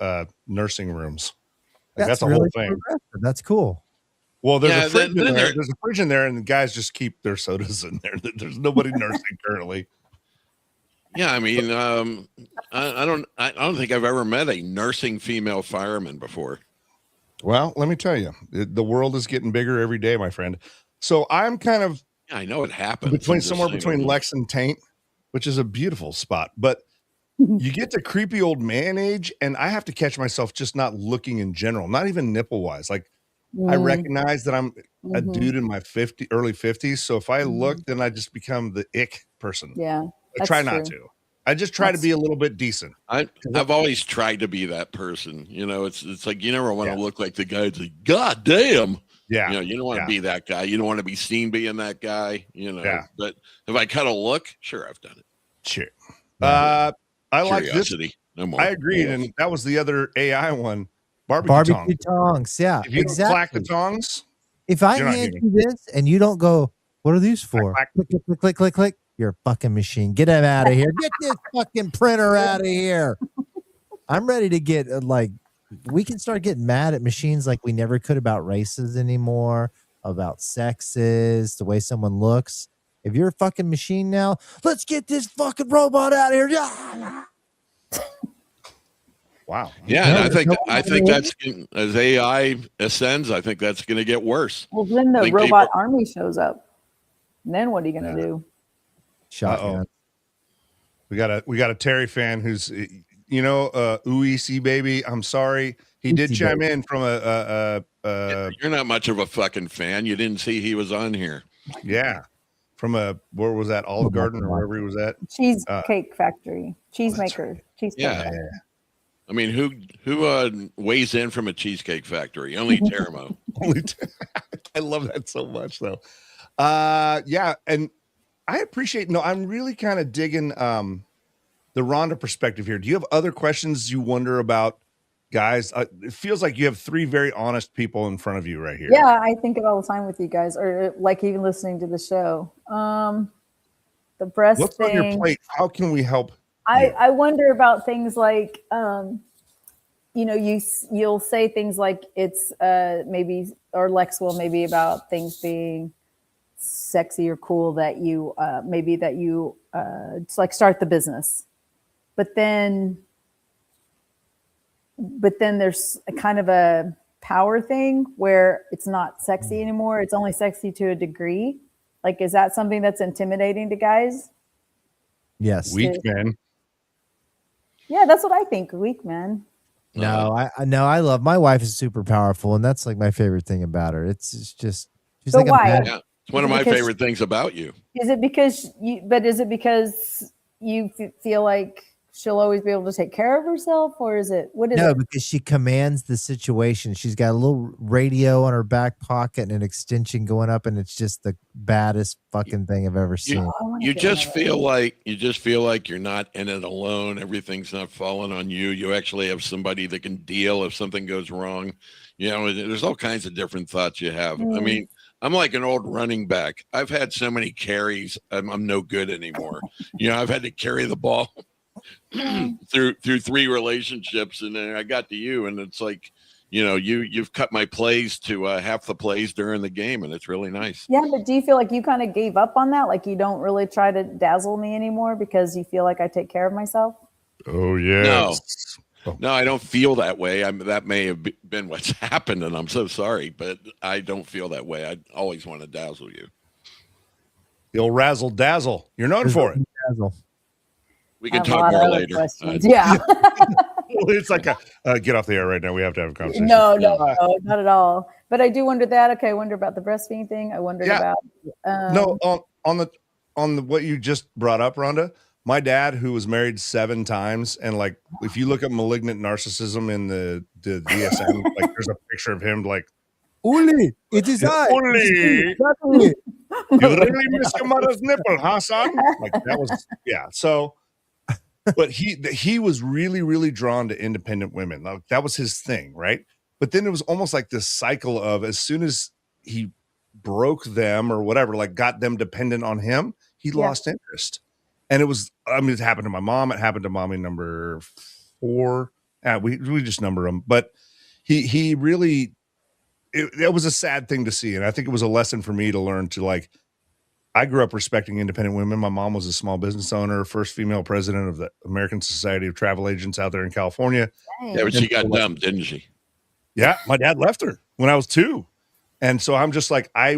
nursing rooms. That's a really whole thing. progressive. That's cool. Well, there's a fridge in there. There's a fridge in there, and the guys just keep their sodas in there. There's nobody nursing currently. Yeah, I mean, I don't think I've ever met a nursing female fireman before. Well, let me tell you, the world is getting bigger every day, my friend. So I'm kind of I know it happens between Lex and Taint, which is a beautiful spot, but you get to creepy old man age, and I have to catch myself just not looking in general, not even nipple wise. Like I recognize that I'm a dude in my early 50s. So if I look, then I just become the ick person. Yeah. I try not to. I just try to be a little bit decent. I've always tried to be that person. It's like you never want to look like the guy that's like, God damn. Yeah. You don't want to be that guy. You don't want to be seen being that guy, Yeah. But if I cut a look, sure, I've done it. Sure. I like this. Curiosity. No more. I agreed. And that was the other AI one. Barbecue tongs. Yeah. If you don't clack the tongs, if I hand you this and you don't go, what are these for? Click, click, click, click, click, click. You're a fucking machine. Get him out of here. Get this fucking printer out of here. I'm ready to get we can start getting mad at machines like we never could about races anymore. about sex is, the way someone looks. If you're a fucking machine now, let's get this fucking robot out of here. Wow. Yeah, No, and there's no I one think gonna that's as AI ascends. I think that's going to get worse. Well, then I the think robot people- army shows up. And then what are you going to do? shotgun. We got a Terry fan who's, UEC baby. I'm sorry. He did Oopsie chime baby. in from You're not much of a fucking fan. You didn't see he was on here. from where was that, Olive Garden or wherever he was at? Cheesecake factory. Cheesemaker. Cheesecake Yeah. factory. I mean, who weighs in from a cheesecake factory? Only Teramo. I love that so much, though. Yeah, and I appreciate. No, I'm really kind of digging the Rhonda perspective here. Do you have other questions you wonder about, guys? It feels like you have three very honest people in front of you right here. Yeah, I think it all the time with you guys, or like even listening to the show. The breast What's thing. on your plate? How can we help? I wonder about things like, you'll say things like it's maybe, or Lex will maybe about things being sexy or cool that you it's like start the business, but then there's a kind of a power thing where it's not sexy anymore. It's only sexy to a degree. Like, is that something that's intimidating to guys? Yes. Weak man. Yeah, that's what I think. Weak man. No, I love my wife is super powerful, and that's like my favorite thing about her. It's just she's So like why? a Yeah, it's one of my favorite things about you. Is it because you feel like she'll always be able to take care of herself, or is it what is no, it? because she commands the situation. She's got a little radio on her back pocket and an extension going up, and it's just the baddest fucking thing I've ever seen. You just feel like you're not in it alone. Everything's not falling on you. You actually have somebody that can deal if something goes wrong. There's all kinds of different thoughts you have. I mean, I'm like an old running back. I've had so many carries. I'm no good anymore. I've had to carry the ball through three relationships, and then I got to you, and it's like, you've cut my plays to half the plays during the game, and it's really nice. Yeah, but do you feel like you kind of gave up on that? Like you don't really try to dazzle me anymore because you feel like I take care of myself? Oh yeah. No, I don't feel that way. That may have been what's happened, and I'm so sorry, but I don't feel that way. I always want to dazzle you. The old razzle dazzle. You're known for it. Dazzle. We can talk more later. Yeah. It's like get off the air right now. We have to have a conversation. No, not at all. But I do wonder that. Okay, I wonder about the breastfeeding thing. I wondered about. On the what you just brought up, Rhonda. My dad, who was married 7 times, and like if you look at malignant narcissism in the DSM, like there's a picture of him like, Uli, it is I. Uli. Exactly. You really miss your mother's nipple, huh, son? Like that was So, but he was really, really drawn to independent women. Like that was his thing, right? But then it was almost like this cycle of as soon as he broke them or whatever, like got them dependent on him, he lost interest. And it happened to my mom. It happened to mommy number 4. We just number them, but he really. It was a sad thing to see, and I think it was a lesson for me to learn to like. I grew up respecting independent women. My mom was a small business owner, first female president of the American Society of Travel Agents out there in California. Yeah, but she got dumb, didn't she? Yeah, my dad left her when I was 2, and so I'm just like, I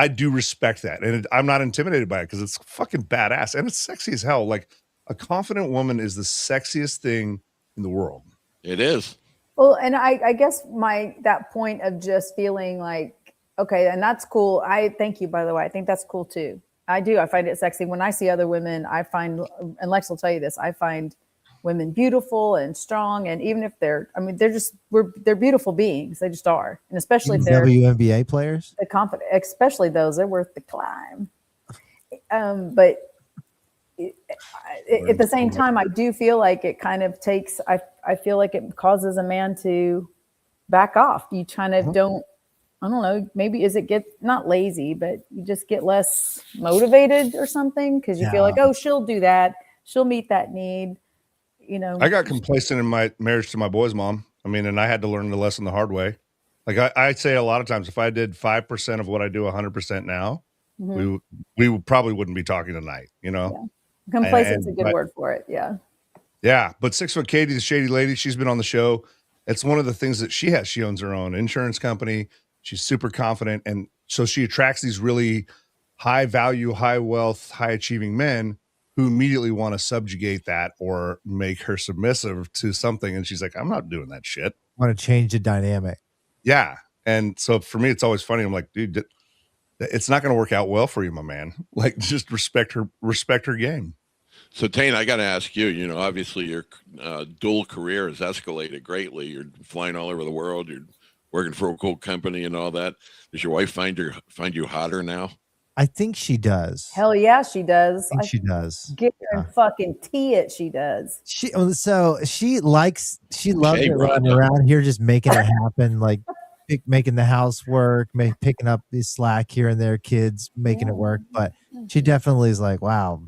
do respect that, and I'm not intimidated by it because it's fucking badass and it's sexy as hell. Like a confident woman is the sexiest thing in the world. It is. Well, and I guess that point of just feeling like, okay, and that's cool. I thank you, by the way. I think that's cool too. I do. I find it sexy when I see other women. I find, and Lex will tell you this, I find women beautiful and strong. And even if they're beautiful beings. They just are. And especially if they're WNBA players, especially those, they're worth the climb. But at the same time, I do feel like it kind of takes, I feel like it causes a man to back off. You kind of don't, I don't know, maybe not lazy, but you just get less motivated or something because you feel like, oh, she'll do that. She'll meet that need. I got complacent in my marriage to my boy's mom. I mean, and I had to learn the lesson the hard way. Like I say a lot of times, if I did 5% of what I do 100% now, Mhm. we probably wouldn't be talking tonight, you know? Yeah. Complacent's a good word for it. Yeah. Yeah, but 6 Foot Katie, the shady lady, she's been on the show. It's one of the things that she has. She owns her own insurance company. She's super confident, and so she attracts these really high value, high wealth, high achieving men who immediately want to subjugate that or make her submissive to something. And she's like, I'm not doing that shit. Want to change the dynamic. Yeah. And so for me, it's always funny. I'm like, dude, it's not going to work out well for you, my man. Like, just respect her game. So, Tane, I got to ask you, you know, obviously your dual career has escalated greatly. You're flying all over the world. You're working for a cool company and all that. Does your wife find you hotter now? I think she does. Hell yeah, she does. I think she does. Get her and fucking tee it. She does. So she loves Hey, it running Rhonda. around here, just making it happen, like making the housework, picking up the slack here and there, kids making it work. But she definitely is like, wow,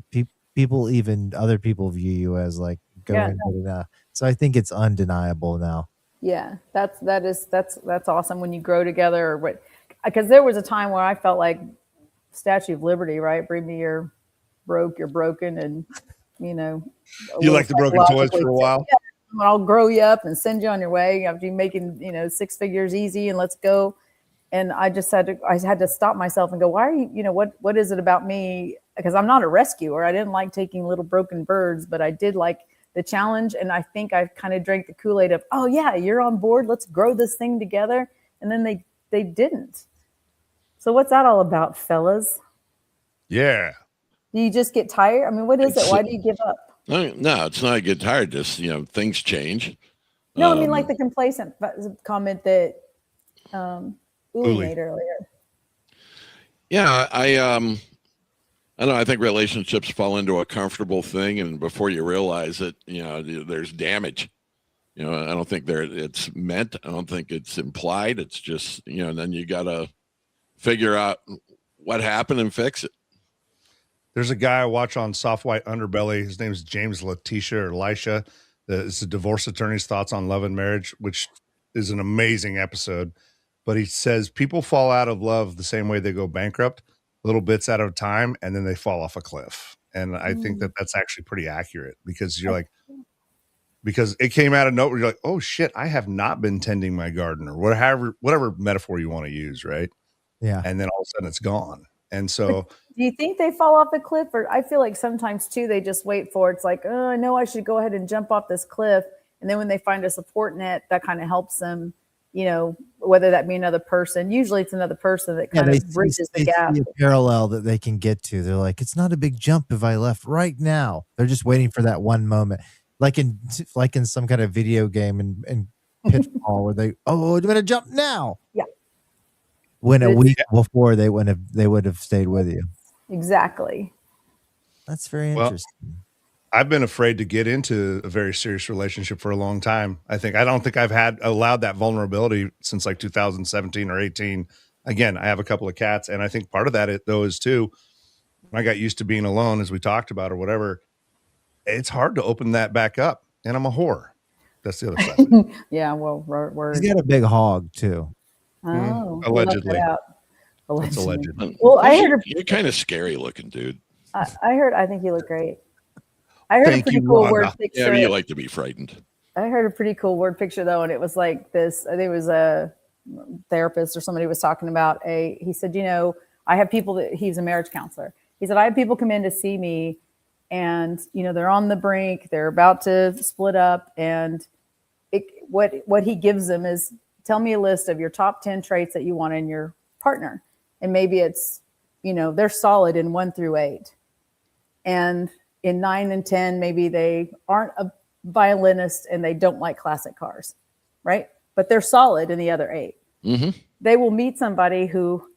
people, even other people view you as like going good enough. So I think it's undeniable now. Yeah, that's awesome when you grow together. Or what? Because there was a time where I felt like Statue of Liberty, right? Bring me your you're broken, and you know, you like the broken toys for a while. Yeah, I'll grow you up and send you on your way. I'll be making 6 figures easy, and let's go. And I just had to stop myself and go, why are you? What is it about me? Because I'm not a rescuer. I didn't like taking little broken birds, but I did like the challenge. And I think I kind of drank the Kool-Aid of, oh yeah, you're on board. Let's grow this thing together. And then they didn't. So what's that all about, fellas? Yeah. Do you just get tired? I mean, what is it? Why do you give up? No, it's not get tired. Just, things change. No, I mean, like the complacent comment that Uli made earlier. Yeah, I don't know. I think relationships fall into a comfortable thing, and before you realize it, there's damage. I don't think it's meant. I don't think it's implied. It's just, and then you got to figure out what happened and fix it. There's a guy I watch on Soft White Underbelly. His name is James Letitia or Elisha. It's a divorce attorney's thoughts on love and marriage, which is an amazing episode. But he says people fall out of love the same way they go bankrupt, little bits at a time, and then they fall off a cliff. And I think that that's actually pretty accurate, because you're like, because it came out of nowhere. You're like, oh shit, I have not been tending my garden, or whatever metaphor you want to use, right? Yeah. And then all of a sudden it's gone. And so do you think they fall off a cliff? Or I feel like sometimes too, they just wait for it's like, oh, I know I should go ahead and jump off this cliff. And then when they find a support net, that kind of helps them, whether that be another person. Usually it's another person that kind of bridges the gap. See a parallel that they can get to. They're like, it's not a big jump if I left right now. They're just waiting for that one moment. Like in some kind of video game and Pitfall where I'm going to jump now. Yeah. When a week before they would have stayed with you. Exactly. That's very interesting. I've been afraid to get into a very serious relationship for a long time. I don't think I've allowed that vulnerability since like 2017 or 18. Again, I have a couple of cats, and I think part of that is too, when I got used to being alone, as we talked about or whatever, it's hard to open that back up. And I'm a whore. That's the other side. Yeah, well, he's got a big hog too. Oh, allegedly. That's alleged. Well, I heard you're kind of scary looking, dude. I think you look great. I heard a pretty cool word picture. Yeah, you like to be frightened. I heard a pretty cool word picture though, and it was like this. I think it was a therapist or somebody was talking about he said, I have people he's a marriage counselor. He said, I have people come in to see me, and they're on the brink, they're about to split up, and what he gives them is, tell me a list of your top 10 traits that you want in your partner. And maybe it's, they're solid in 1 through 8. And in 9 and 10, maybe they aren't a violinist and they don't like classic cars, right? But they're solid in the other 8. Mm-hmm. They will meet somebody who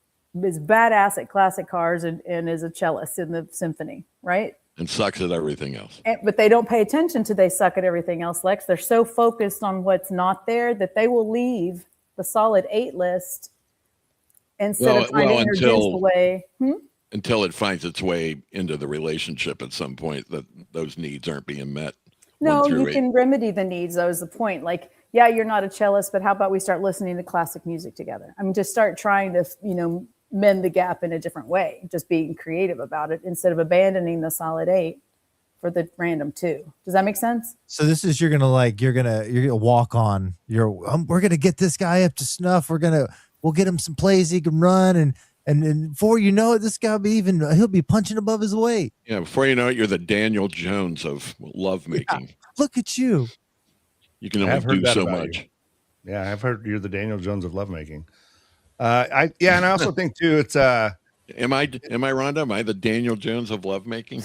is badass at classic cars and is a cellist in the symphony, right? And sucks at everything else. But they don't pay attention to they suck at everything else, Lex. They're so focused on what's not there that they will leave the solid 8 list instead of trying to introduce the way. Until it finds its way into the relationship at some point that those needs aren't being met. No, you can remedy the needs. That was the point. Like yeah, you're not a cellist, but how about we start listening to classic music together? I mean, just start trying to, mend the gap in a different way, just being creative about it instead of abandoning the solid 8 for the random 2. Does that make sense? So this is you're gonna walk on we're gonna get this guy up to snuff. We'll get him some plays he can run, and before you know it, this guy he'll be punching above his weight. Yeah, before you know it, you're the Daniel Jones of lovemaking. Yeah, look at you. You can only do so much. Yeah, I've heard you're the Daniel Jones of lovemaking. And I also think too, it's Am I Rhonda? Am I the Daniel Jones of lovemaking?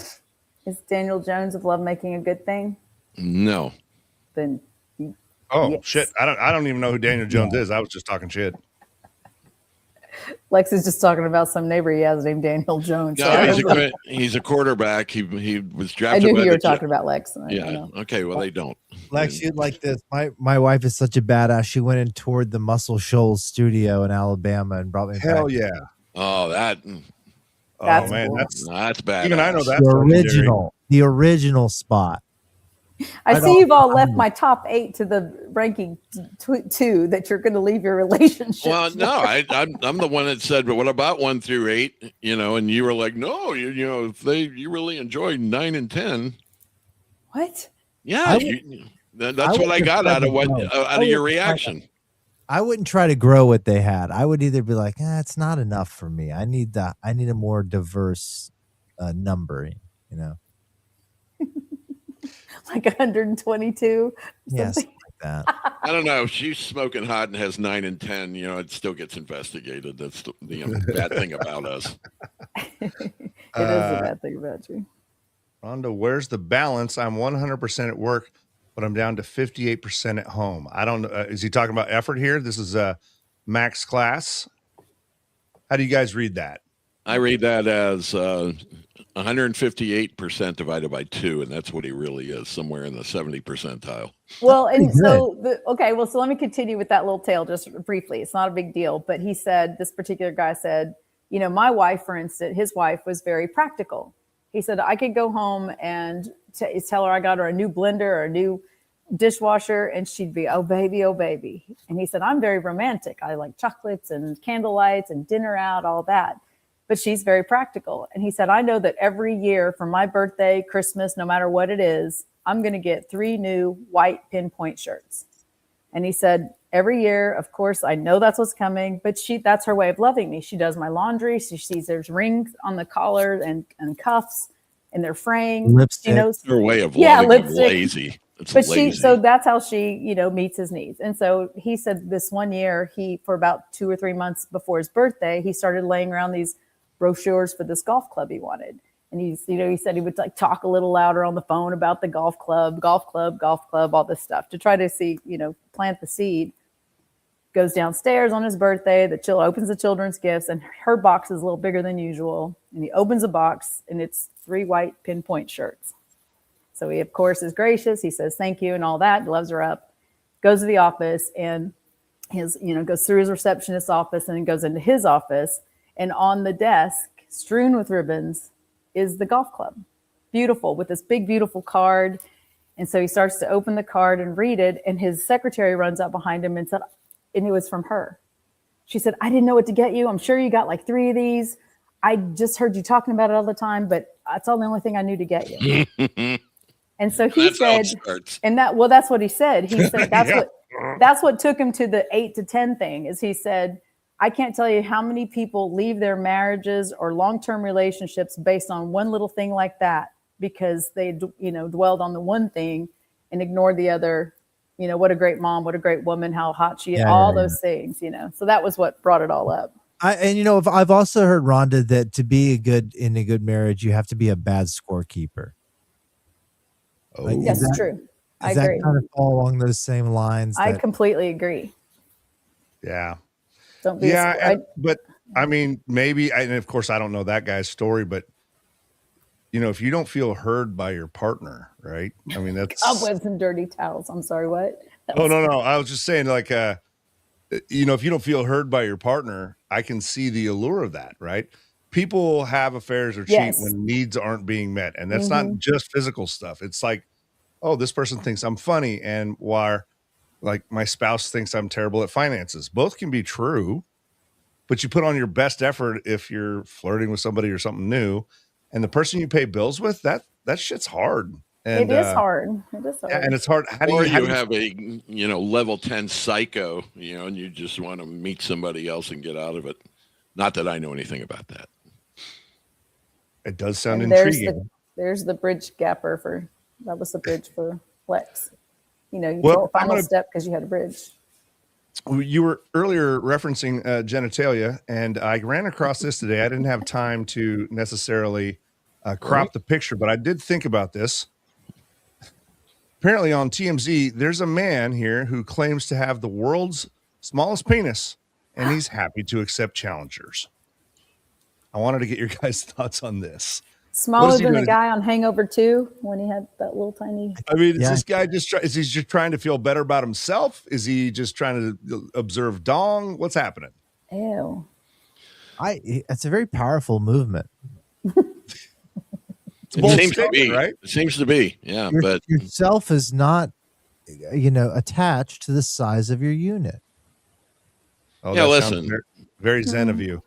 Is Daniel Jones of lovemaking a good thing? No. Then yes. Shit. I don't even know who Daniel Jones is. I was just talking shit. Lex is just talking about some neighbor he has named Daniel Jones. No, he's a quarterback. He was drafted. I knew you were talking about Lex. Yeah. Okay. Well, they don't. Lex, you'd like this. My wife is such a badass. She went in toward the Muscle Shoals studio in Alabama and brought me back. Hell yeah. Oh, That's man, cool. that's bad. Even I know that the original spot. I see you've all left my top 8 to the ranking 2 that you're going to leave your relationship. Well, no, I'm the one that said, but what about 1 through 8? And you were like, no, if you really enjoy 9 and 10. What? Yeah, that's what I got out of your reaction. I wouldn't try to grow what they had. I would either be like, it's not enough for me. I need a more diverse numbering, Like 122? Yes, like that. I don't know. If she's smoking hot and has 9 and 10, it still gets investigated. That's the bad thing about us. It is a bad thing about you. Rhonda, where's the balance? I'm 100% at work, but I'm down to 58% at home. I don't know. Is he talking about effort here? This is a max class. How do you guys read that? I read that as 158% divided by 2, and that's what he really is, somewhere in the 70 percentile. Well, and so so let me continue with that little tale just briefly. It's not a big deal, but this particular guy said, my wife, for instance, his wife was very practical. He said, I could go home and tell her I got her a new blender or a new dishwasher, and she'd be, oh baby, oh baby. And he said, I'm very romantic. I like chocolates and candlelights and dinner out, all that. But she's very practical. And he said, I know that every year for my birthday, Christmas, no matter what it is, I'm going to get 3 new white pinpoint shirts. And he said, every year, of course, I know that's what's coming, but that's her way of loving me. She does my laundry. She sees there's rings on the collar and cuffs, and they're fraying. Lipstick. She knows her way of loving him, lazy. But so that's how she, meets his needs. And so he said this one year, for about 2 or 3 months before his birthday, he started laying around these brochures for this golf club he wanted. And he said he would talk a little louder on the phone about the golf club, all this stuff to try to see, plant the seed. Goes downstairs on his birthday. Opens the children's gifts, and her box is a little bigger than usual. And he opens a box, and it's 3 white pinpoint shirts. So he, of course, is gracious. He says thank you and all that. Loves her up. Goes to the office and goes through his receptionist's office and then goes into his office. And on the desk, strewn with ribbons, is the golf club. Beautiful, with this big, beautiful card. And so he starts to open the card and read it. And his secretary runs up behind him and said, and it was from her. She said, I didn't know what to get you. I'm sure you got like 3 of these. I just heard you talking about it all the time, but that's all the only thing I knew to get you. And so he said, that's what he said. He said, that's what took him to the 8 to 10 thing, is he said, I can't tell you how many people leave their marriages or long-term relationships based on one little thing like that, because they, dwelled on the one thing and ignored the other. What a great mom, what a great woman, how hot she is, those things, So that was what brought it all up. I've also heard, Rhonda, that to be in a good marriage, you have to be a bad scorekeeper. Oh, yes, true. I agree. Kind of fall along those same lines. I completely agree. Yeah. Don't be but I mean, maybe, and of course I don't know that guy's story, but if you don't feel heard by your partner, right? I mean, that's cobwebs and dirty towels. I'm sorry, what? No. I was just saying, like, if you don't feel heard by your partner, I can see the allure of that, right? People have affairs or cheat when needs aren't being met. And that's not just physical stuff. It's like, oh, this person thinks I'm funny. And why like my spouse thinks I'm terrible at finances. Both can be true, but you put on your best effort if you're flirting with somebody or something new, and the person you pay bills with, that shit's hard. And It is hard. It is hard. yeah, and it's hard. How do Or you you have a level 10 psycho, and you just want to meet somebody else and get out of it. Not that I know anything about that. It does sound And intriguing. there's the bridge gapper that was the bridge for Lex. You know, you Well, took final step because you had a bridge. You were earlier referencing genitalia, and I ran across this today. I didn't have time to necessarily crop the picture, but I did think about this. Apparently on TMZ, there's a man here who claims to have the world's smallest penis, and he's happy to accept challengers. I wanted to get your guys' thoughts on this. Smaller than the guy on Hangover 2 when he had that little tiny. I mean, is this guy is he just trying to feel better about himself? Is he just trying to observe dong? What's happening? Ew. It's a very powerful movement. It seems to be, right? It seems to be, yeah. But yourself is not, attached to the size of your unit. Oh, yeah, listen, very zen of you.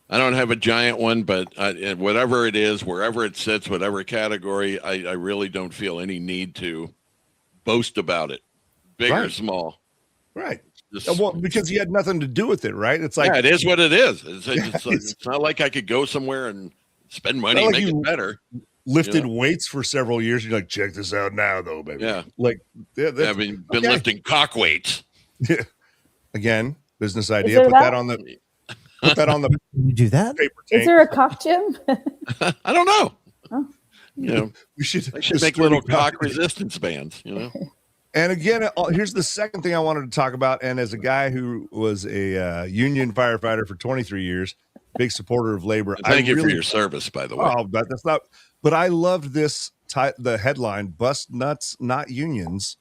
I don't have a giant one, but whatever it is, wherever it sits, whatever category, I really don't feel any need to boast about it, big or small. Right. Well, because you had nothing to do with it, right? It's like, yeah, it is what it is. It's not like I could go somewhere and spend money and make it better. Lifted weights for several years. You're like, check this out now, though, baby. Yeah. Like, I've been lifting cock weights. Yeah. Again, business idea. Put that on the. You do that? Paper tank. Is there a cock gym? I don't know. Oh. We should make little cock resistance bands. And again, here's the second thing I wanted to talk about. And as a guy who was a union firefighter for 23 years, big supporter of labor. Thank you for your service, by the way. Oh, but that's not. But I loved this. The headline: "Bust nuts, not unions."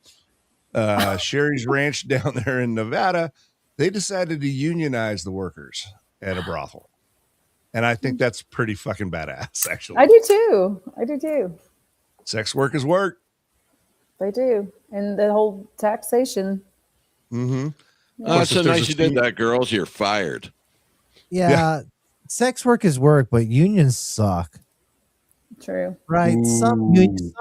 Sherry's Ranch down there in Nevada, they decided to unionize the workers at a brothel, and I think that's pretty fucking badass. Actually, I do too. Sex work is work. They do, and the whole taxation. Mm-hmm. Oh, it's so nice you did that, girls. You're fired. Yeah, sex work is work, but unions suck. True. Right. Some unions,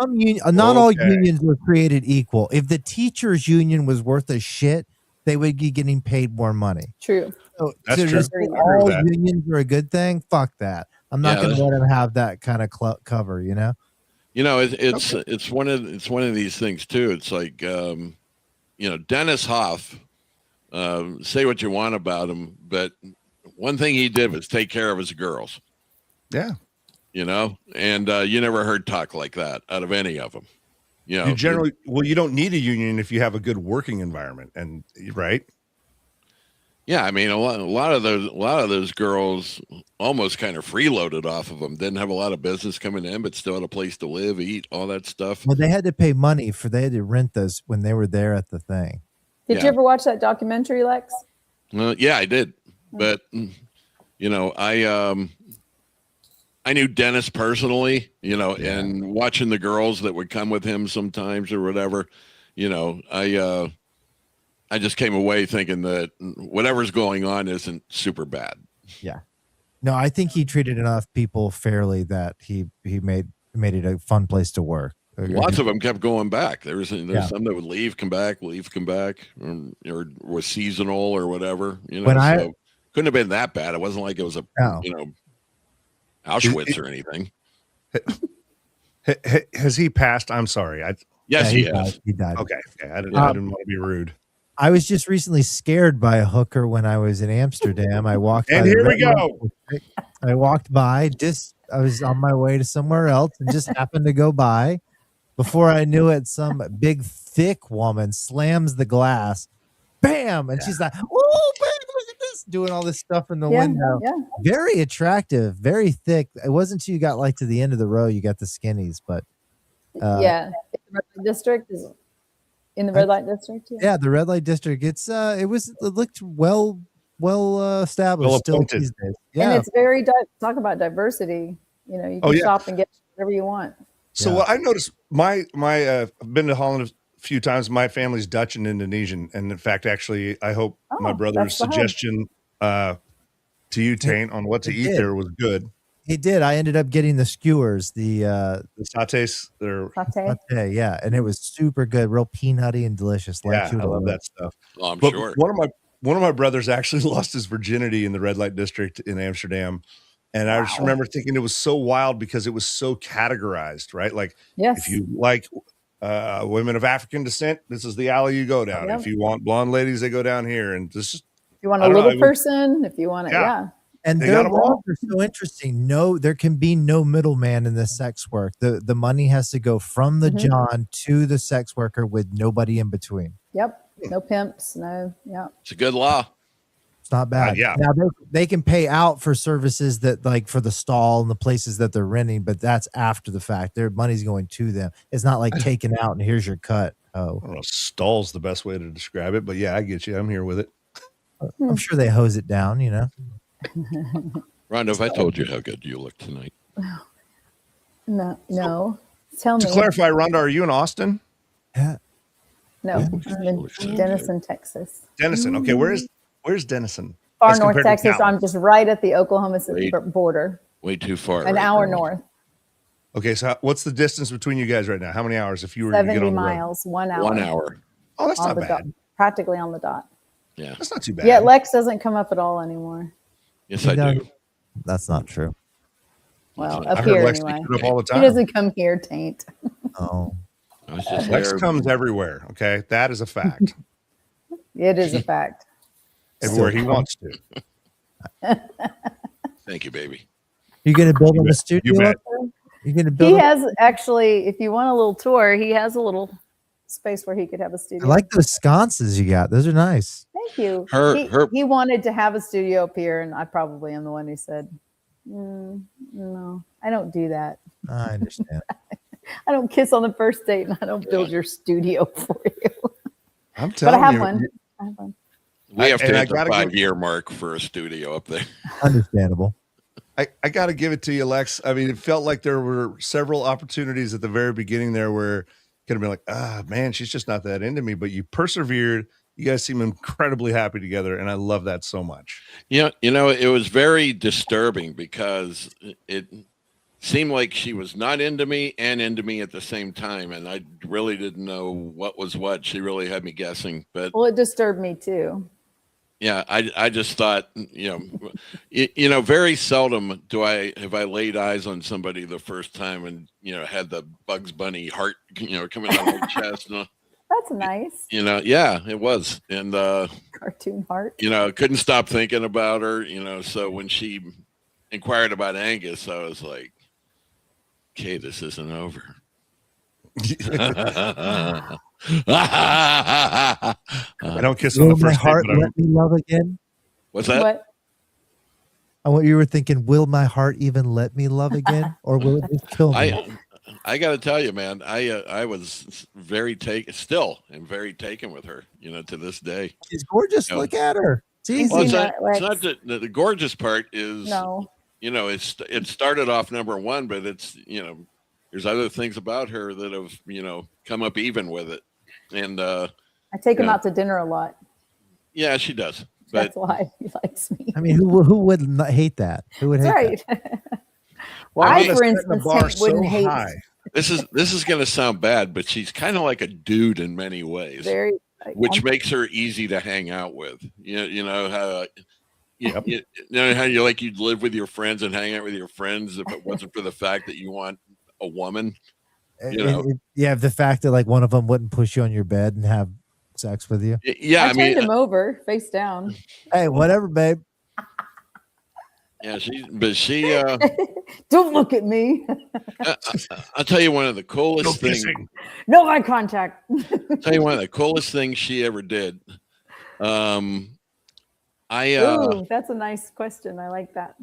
not all unions were created equal. If the teachers' union was worth a shit, they would be getting paid more money. True. So, that's true. Just all unions are a good thing. Fuck that. I'm not going to let them have that kind of cover. It's one of these things too. It's like Dennis Hoff. Say what you want about him, but one thing he did was take care of his girls. Yeah. And you never heard talk like that out of any of them. You generally, you don't need a union if you have a good working environment, and right. Yeah, I mean, a lot of those girls almost kind of freeloaded off of them. Didn't have a lot of business coming in, but still had a place to live, eat, all that stuff. Well, they had to pay money they had to rent those when they were there at the thing. Did you ever watch that documentary, Lex? Yeah, I did, but I knew Dennis personally, and watching the girls that would come with him sometimes or whatever, I just came away thinking that whatever's going on isn't super bad. Yeah. No, I think he treated enough people fairly that he made it a fun place to work. Lots of them kept going back. There's some that would leave, come back, or was seasonal or whatever. So couldn't have been that bad. It wasn't like it was Auschwitz or anything. Has he passed? I'm sorry. Yes, he has. He died. Okay. I didn't want to be rude. I was just recently scared by a hooker when I was in Amsterdam. I walked and by here we go. I walked by, I was on my way to somewhere else and just happened to go by. Before I knew it, some big, thick woman slams the glass. Bam! And she's like, oh, baby, look at this. Doing all this stuff in the window. Yeah. Very attractive, very thick. It wasn't until you got to the end of the row, you got the skinnies. But in the red light district is in the red light district. Yeah, the red light district. It looked well established still these days. Yeah, and it's very talk about diversity. You can shop and get whatever you want. So what I noticed, I've been to Holland few times. My family's Dutch and Indonesian, and in fact, actually, I hope my brother's that's the hub. suggestion to you, Taint, on what to eat there was good. He did. I ended up getting the skewers, the satés. They're satay, yeah, and it was super good, real peanutty and delicious. Yeah, I love that stuff. Well, I'm But sure. one of my brothers actually lost his virginity in the red light district in Amsterdam. And I just remember thinking it was so wild because it was so categorized, right? Like, if you like women of African descent, this is the alley you go down. Yep. If you want blonde ladies, they go down here. And this, If you want a little person, if you want to, And They their got 'em all. laws are so interesting. No, there can be no middleman in the sex work. The money has to go from the John to the sex worker with nobody in between. Yep. No pimps. No. Yeah. It's a good law. It's not bad. Yeah. Now they can pay out for services that, like, for the stall and the places that they're renting, but that's after the fact. Their money's going to them. It's not like taken out and here's your cut. Oh, I don't know, stall's the best way to describe it, but yeah, I get you. I'm here with it. I'm sure they hose it down, you know. Rhonda, have I told you how good you look tonight? No. Tell To me. clarify, Rhonda, are you in Austin? Yeah. No, I'm in Denison, Texas. Denison. Okay, where's Denison? Far As north compared to Texas. Dallas? I'm just right at the Oklahoma border. Way too far. An right hour now. north. Okay, so what's the distance between you guys right now? How many hours if you were to get 70 on the road? miles, 1 hour. 1 hour. Oh, that's on not the bad. dot, practically on the dot. Yeah. That's not too bad. Yeah, Lex doesn't come up at all anymore. Yes, I do. That's not true. Well, I up heard here Lex anyway. takes it up all the He time. doesn't come here, Taint. Oh, I was just Lex there. comes everywhere. Okay, that is a fact. It is a fact. Everywhere he wants to. Thank you, baby. you gonna build him a bet. studio You bet. up there? You gonna build? He him- has actually, if you want a little tour, he has a little space where he could have a studio. I like those sconces you got. Those are nice. Thank you. Her- he wanted to have a studio up here, and I probably am the one who said, no, I don't do that. I understand. I don't kiss on the first date, and I don't build your studio for you. I'm But telling I have you. one. I have one. We have to and I hit the gotta give- 5-year mark for a studio up there. Understandable. I got to give it to you, Lex. I mean, it felt like there were several opportunities at the very beginning there where could have been like, man, she's just not that into me. But you persevered. You guys seem incredibly happy together, and I love that so much. Yeah, it was very disturbing because it seemed like she was not into me and into me at the same time, and I really didn't know what was what. She really had me guessing. But Well, it disturbed me too. yeah, I just thought, very seldom have I laid eyes on somebody the first time and had the Bugs Bunny heart coming out of my chest. That's nice. Yeah, it was, and Cartoon heart. couldn't stop thinking about her. So when she inquired about Angus, I was like, okay, this isn't over. I don't kiss on Will the my first date, heart but let me love again? What's that? What? I want you were thinking, will my heart even let me love again, or will it just kill me? I got to tell you, man, I was very still am very taken with her, to this day. She's gorgeous. Look at her. Jesus. Well, it's You not, know, it's not the gorgeous part is, No. it started off number one, but it's, there's other things about her that have, come up even with it. And I take him Yeah. out to dinner a lot. yeah, she does. But That's why he likes me. I mean, who would not hate that? Who would hate That's that? right. Well, I, for setting the instance, bar Tank wouldn't so hate high. this is going to sound bad, but she's kind of like a dude in many ways, very which makes her easy to hang out with. You know how Yep. you know how you'd live with your friends and hang out with your friends if it wasn't for the fact that you want a woman. Yeah, the fact that like one of them wouldn't push you on your bed and have sex with you. Yeah, I turned him over face down. Hey, whatever, babe. yeah, she Don't look at me. I'll tell you one of the No coolest things. kissing. No eye contact. Tell you one of the coolest things she ever did. Ooh, that's a nice question. I like that.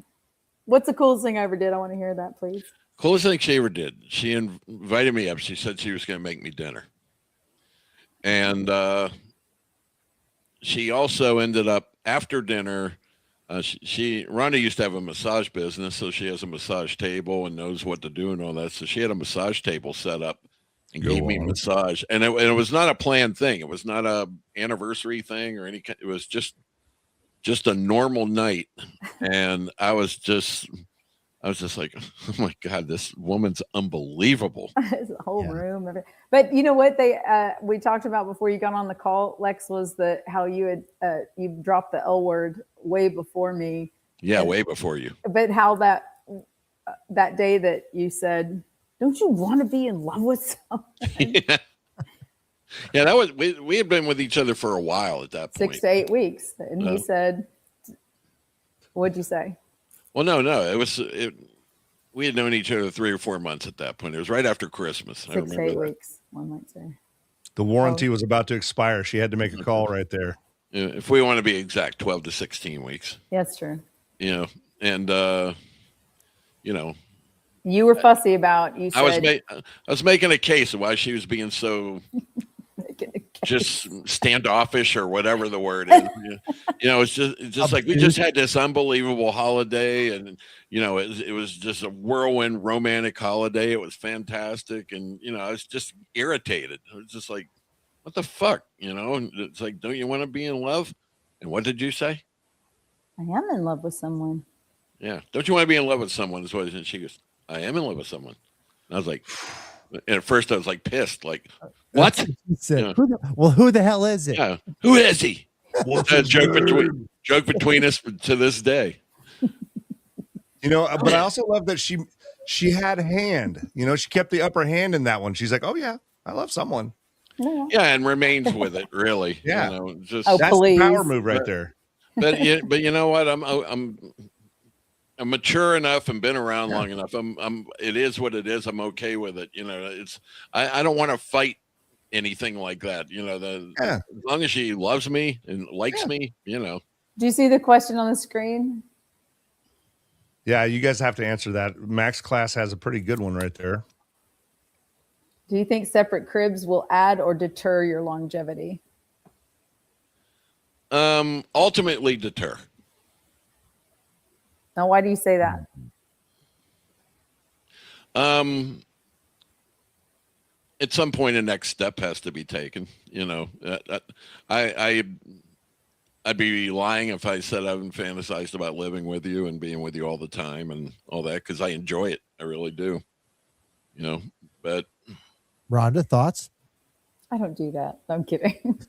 What's the coolest thing I ever did? I want to hear that, please. Coolest thing she ever did. She invited me up. She said she was going to make me dinner. And she also ended up after dinner. Rhonda used to have a massage business, so she has a massage table and knows what to do and all that. So she had a massage table set up and gave me a massage. And it was not a planned thing. It was not a anniversary thing or any. It was just a normal night, and I was just like, oh my God, this woman's unbelievable. The whole room. But you know what we talked about before you got on the call, Lex, was how you had you dropped the L word way before me. Yeah, way before you. But how that day that you said, "Don't you want to be in love with someone?" Yeah, that was we had been with each other for a while at that point. 6 to 8 weeks, and he said, "What'd you say?" Well, no, we had known each other 3 or 4 months at that point. It was right after Christmas. 6 to 8 weeks, one might say. The warranty was about to expire. She had to make a call right there. If we want to be exact, 12 to 16 weeks. Yeah, that's true. You know, and you know, you were fussy about. You said I was making a case of why she was being so just standoffish or whatever the word is. You know, it's just like we just had this unbelievable holiday, and you know, it was just a whirlwind romantic holiday. It was fantastic, and you know, I was just irritated. I was just like, what the fuck, you know? And it's like, don't you want to be in love? And what did you say? I am in love with someone. Yeah, don't you want to be in love with someone? Is what and she goes, I am in love with someone. And I was like, and at first I was like pissed, like, what? He said, who the hell is it? Yeah, who is he? Joke between us to this day. You know, but I also love that she had a hand. You know, she kept the upper hand in that one. She's like, oh yeah, I love someone. Yeah, and remains with it, really. Yeah, you know, just that's the power move right there. But you know what? I'm mature enough and been around long enough. It is what it is. I'm okay with it. You know, I don't want to fight anything like that. You know, as long as she loves me and likes me, you know. Do you see the question on the screen? Yeah, you guys have to answer that. Max Class has a pretty good one right there. Do you think separate cribs will add or deter your longevity? Ultimately deter. Now, why do you say that? At some point, a next step has to be taken. You know, I'd be lying if I said I haven't fantasized about living with you and being with you all the time and all that, because I enjoy it. I really do. You know, but Rhonda, thoughts? I don't do that. I'm kidding.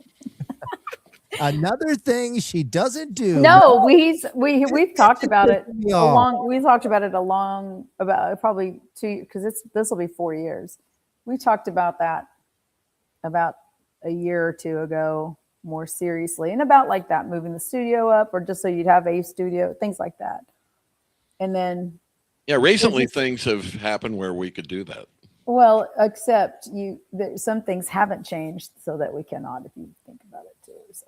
Another thing she doesn't do. No, we've talked about it about probably 2, because this will be 4 years. We talked about that about a year or 2 ago more seriously, and about like that, moving the studio up, or just so you'd have a studio, things like that. And then recently things have happened where we could do that. Well, except some things haven't changed so that we cannot, if you think about it too. So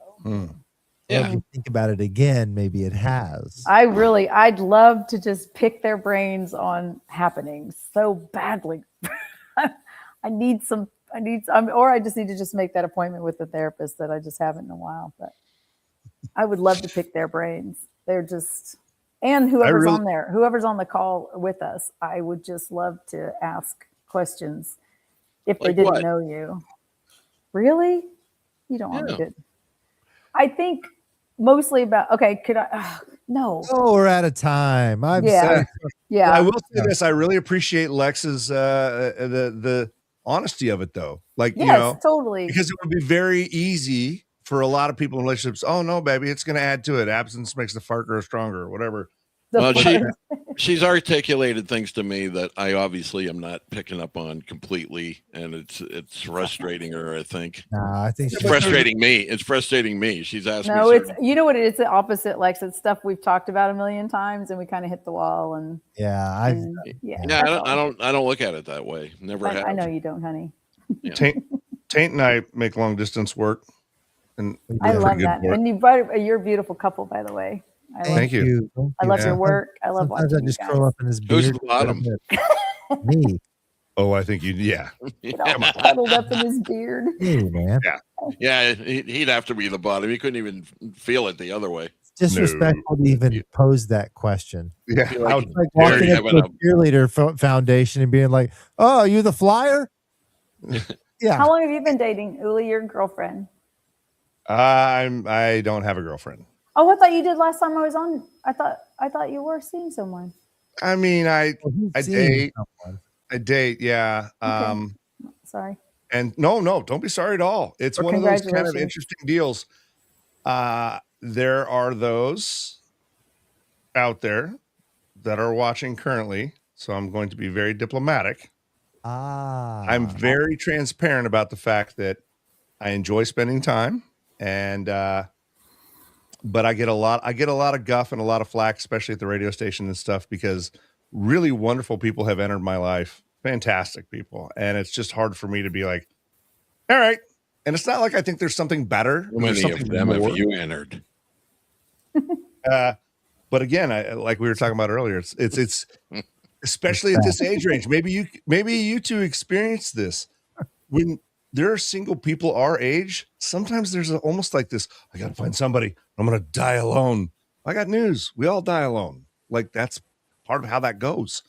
if you think about it again, maybe it has. I'd love to just pick their brains on happenings so badly. Or I just need to just make that appointment with the therapist that I just haven't in a while. But I would love to pick their brains. They're just, and whoever's on the call with us, I would just love to ask questions if they didn't know you. Really? You don't want to. I think mostly about, could I? No. Oh, we're out of time. I'm sorry. Yeah. I will say this. I really appreciate Lex's the honesty of it, though. Like, you know, totally. Because it would be very easy for a lot of people in relationships. Oh no, baby, it's going to add to it. Absence makes the fart grow stronger, or whatever. Well, she's articulated things to me that I obviously am not picking up on completely, and it's frustrating her. I think. I think it's frustrating me. It's frustrating me. She's asked me. No, it's what it is. It's the opposite, Lex. It's stuff we've talked about a million times, and we kind of hit the wall. And I don't look at it that way. Never have. I know you don't, honey. Yeah. Taint and I make long distance work, and I love that. And you're a beautiful couple, by the way. Thank you. I love your work. I love watching. Sometimes I just curl up in his beard. Who's the bottom? Me. Oh, I think you. Cuddled up in his beard. Hey, man. Yeah. He'd have to be the bottom. He couldn't even feel it the other way. It's disrespectful to even pose that question. Yeah, like walking up to a cheerleader foundation and being like, "Oh, you the flyer?" Yeah. How long have you been dating Uli, your girlfriend? I don't have a girlfriend. Oh, I thought you did last time I was on. I thought you were seeing someone. I mean, I Seeing date. someone. I date, yeah. Okay. Sorry. And no, don't be sorry at all. It's Or one of those kind of congratulations. interesting deals. There are those out there that are watching currently, so I'm going to be very diplomatic. I'm very transparent about the fact that I enjoy spending time, and but I get a lot of guff and a lot of flack, especially at the radio station and stuff, because really wonderful people have entered my life, fantastic people, and it's just hard for me to be like, all right. And it's not like I think there's something better. How many of them have you entered? But again, like we were talking about earlier, it's especially at this age range. Maybe you two experience this when there are single people our age. Sometimes there's almost like this. I got to find somebody. I'm going to die alone. I got news. We all die alone. Like that's part of how that goes.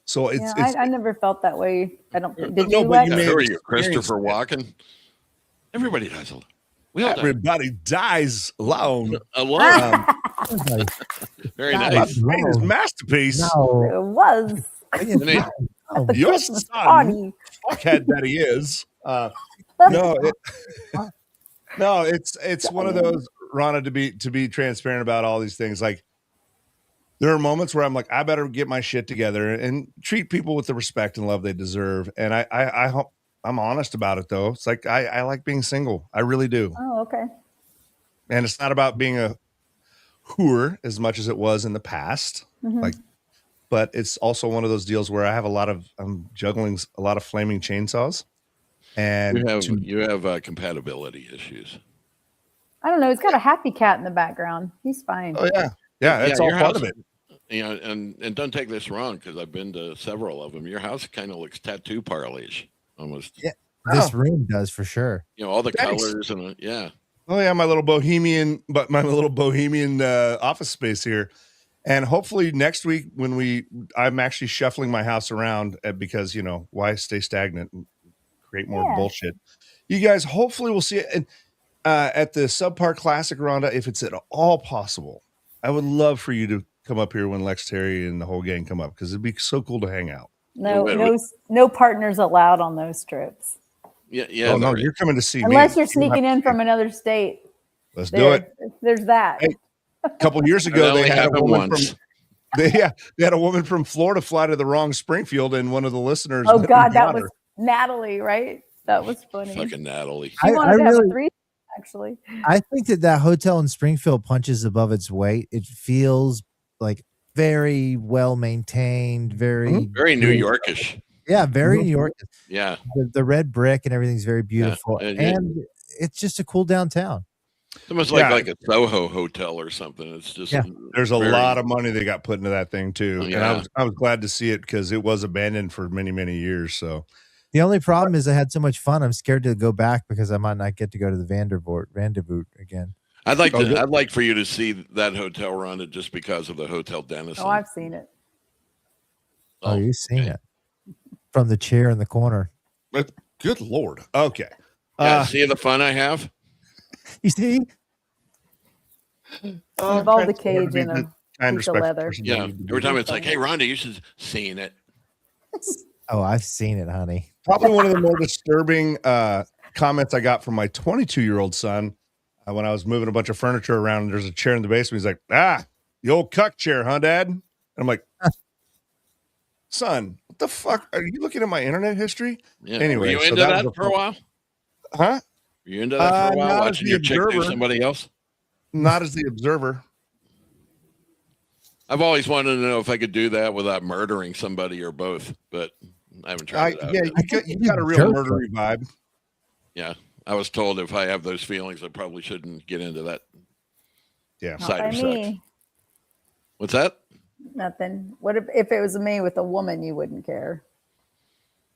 So I never felt that way. I don't. Did no, you? but Lex? you Who are you, Christopher Walken? Everybody dies alone. We all die. Everybody dies alone. Alone. Very nice. His masterpiece. No. It was. No. The Your Christmas son, party. fuckhead that he is. No, it's one of those, Rhonda, to be transparent about all these things. Like there are moments where I'm like, I better get my shit together and treat people with the respect and love they deserve. And I hope I'm honest about it though. It's like I like being single. I really do. Oh, okay. And it's not about being a whore as much as it was in the past. Like, but it's also one of those deals where I'm juggling a lot of flaming chainsaws. And you have compatibility issues. I don't know. He's got a happy cat in the background. He's fine. oh yeah, it's all your part house, of it. You know, and don't take this wrong because I've been to several of them. Your house kind of looks tattoo parlor-ish almost. Yeah. This room does for sure. You know, all the Thanks. colors and yeah. Oh yeah, my little bohemian office space here. And hopefully next week I'm actually shuffling my house around because, you know, why stay stagnant and create more bullshit. You guys hopefully will see it. And at the Subpar Classic, Rhonda, if it's at all possible, I would love for you to come up here when Lex Terry and the whole gang come up because it'd be so cool to hang out. No partners allowed on those trips. Yeah. Oh no, you're coming to see me. Unless you're sneaking in from another state. Let's do it. There's that. Hey, a couple years ago, they had a woman they had a woman from Florida fly to the wrong Springfield, and one of the listeners. Oh God, that was Natalie, right? That was funny. Fucking Natalie. She wanted to have a threesome, actually. I think that hotel in Springfield punches above its weight. It feels like very well maintained, very New Yorkish. Yeah, very New York. Yeah, the red brick and everything's very beautiful, Yeah. and it's just a cool downtown. It's almost like a Soho hotel or something. It's just there's a lot of money they got put into that thing too, Yeah. and I was glad to see it because it was abandoned for many years. So the only problem is I had so much fun. I'm scared to go back because I might not get to go to the Vandervoort again. I'd like for you to see that hotel, Rhonda, just because of the Hotel Denison. Oh, I've seen it. Oh, you've seen it from the chair in the corner. Good Lord. Okay. See the fun I have? You see? Involve the cage in a piece of leather. Yeah. Every time it's like, hey, Rhonda, you should seen it. Oh, I've seen it, honey. Probably one of the more disturbing comments I got from my 22-year-old son when I was moving a bunch of furniture around. And there's a chair in the basement. He's like, the old cuck chair, huh, Dad? And I'm like, son, what the fuck? Are you looking at my internet history? Yeah. Anyway, were you into that for a while? Huh? Were you into that for a while? Watching your chick do somebody else? Not as the observer. I've always wanted to know if I could do that without murdering somebody or both, but I haven't tried it out. Yeah, you got a real murdery vibe. Yeah. I was told if I have those feelings, I probably shouldn't get into that side of sex. What's that? Nothing. What if it was me with a woman? You wouldn't care.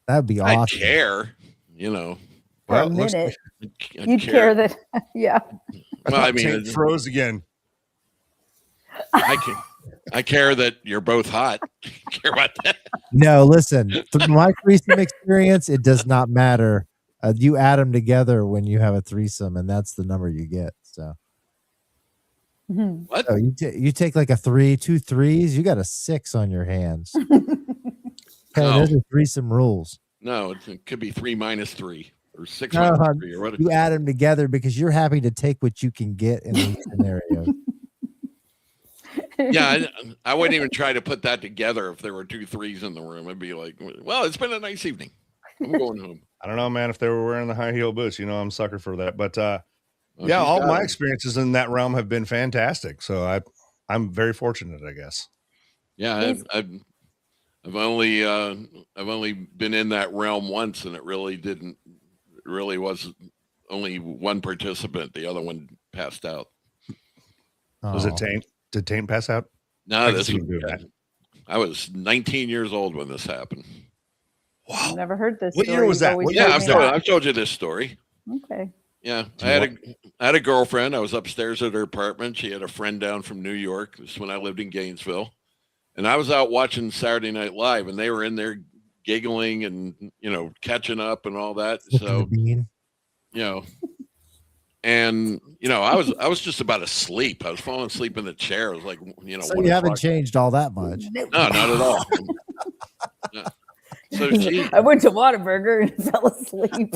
That'd be awesome. I'd care, you know. For a minute, you'd care that. Yeah. Well, I mean, it froze again. I can. I care that you're both hot. Care about that. No, listen. Through my threesome experience, it does not matter. You add them together when you have a threesome, and that's the number you get. So, What? so you take like a 3, 2 threes, you got a 6 on your hands. Okay, those are threesome rules. No, it could be 3 minus 3 or 6 No, minus 3 or whatever. you add them together because you're happy to take what you can get in these scenarios. Yeah, I wouldn't even try to put that together if there were 2 threes in the room. I'd be like, well, it's been a nice evening. I'm going home. I don't know, man, if they were wearing the high heel boots. You know, I'm a sucker for that. But yeah, all my experiences in that realm have been fantastic. So I'm very fortunate, I guess. Yeah, I've only been in that realm once, and it really was only one participant. The other one passed out. Was it Taint? Did Taint pass out? No, I was 19 years old when this happened. Wow. I've never heard this. What year was that? I've told you this story. Okay. Yeah, I had a girlfriend. I was upstairs at her apartment. She had a friend down from New York. This is when I lived in Gainesville. And I was out watching Saturday Night Live, and they were in there giggling and, catching up and all that. So, and, I was just about asleep. I was falling asleep in the chair. I was like, So you haven't changed all that much. No, not at all. No. So I went to Whataburger and fell asleep.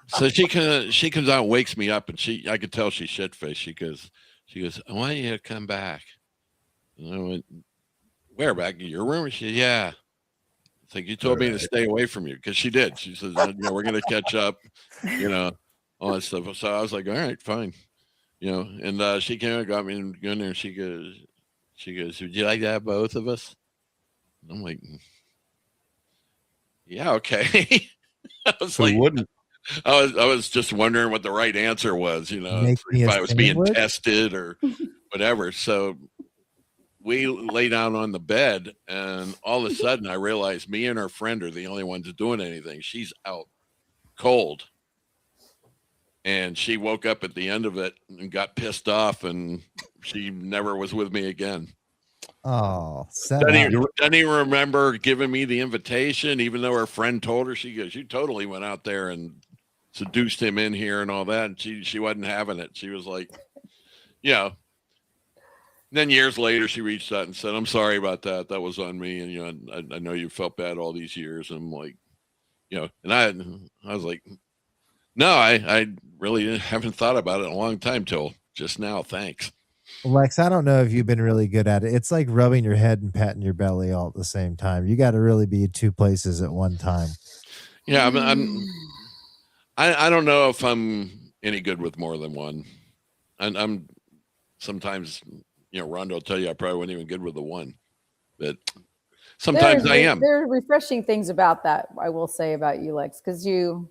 So she comes out and wakes me up, and I could tell she's shit faced. She goes, I want you to come back. And I went, where, back in your room? She said, yeah. It's like, you told me to stay away from you, because she did. She says, we're gonna catch up, all that stuff. So I was like, all right, fine. And she came and got me in there, and she goes, would you like to have both of us? And I'm like, yeah, okay. I was like, wouldn't? I was just wondering what the right answer was, if I was being tested or whatever. So we lay down on the bed, and all of a sudden I realized me and her friend are the only ones doing anything. She's out cold. And she woke up at the end of it and got pissed off, and she never was with me again. Oh, doesn't even remember giving me the invitation, even though her friend told her. She goes, you totally went out there and seduced him in here and all that. And she wasn't having it. She was like, Then years later, she reached out and said, I'm sorry about that. That was on me. And, I know you felt bad all these years. And I'm like, and I was like, no, I really haven't thought about it in a long time till just now. Thanks. Lex, I don't know if you've been really good at it. It's like rubbing your head and patting your belly all at the same time. You got to really be in 2 places at one time. Yeah, I don't know if I'm any good with more than one. And I'm sometimes, Rhonda will tell you I probably wasn't even good with the one, but sometimes I am. There are refreshing things about that, I will say, about you, Lex, because you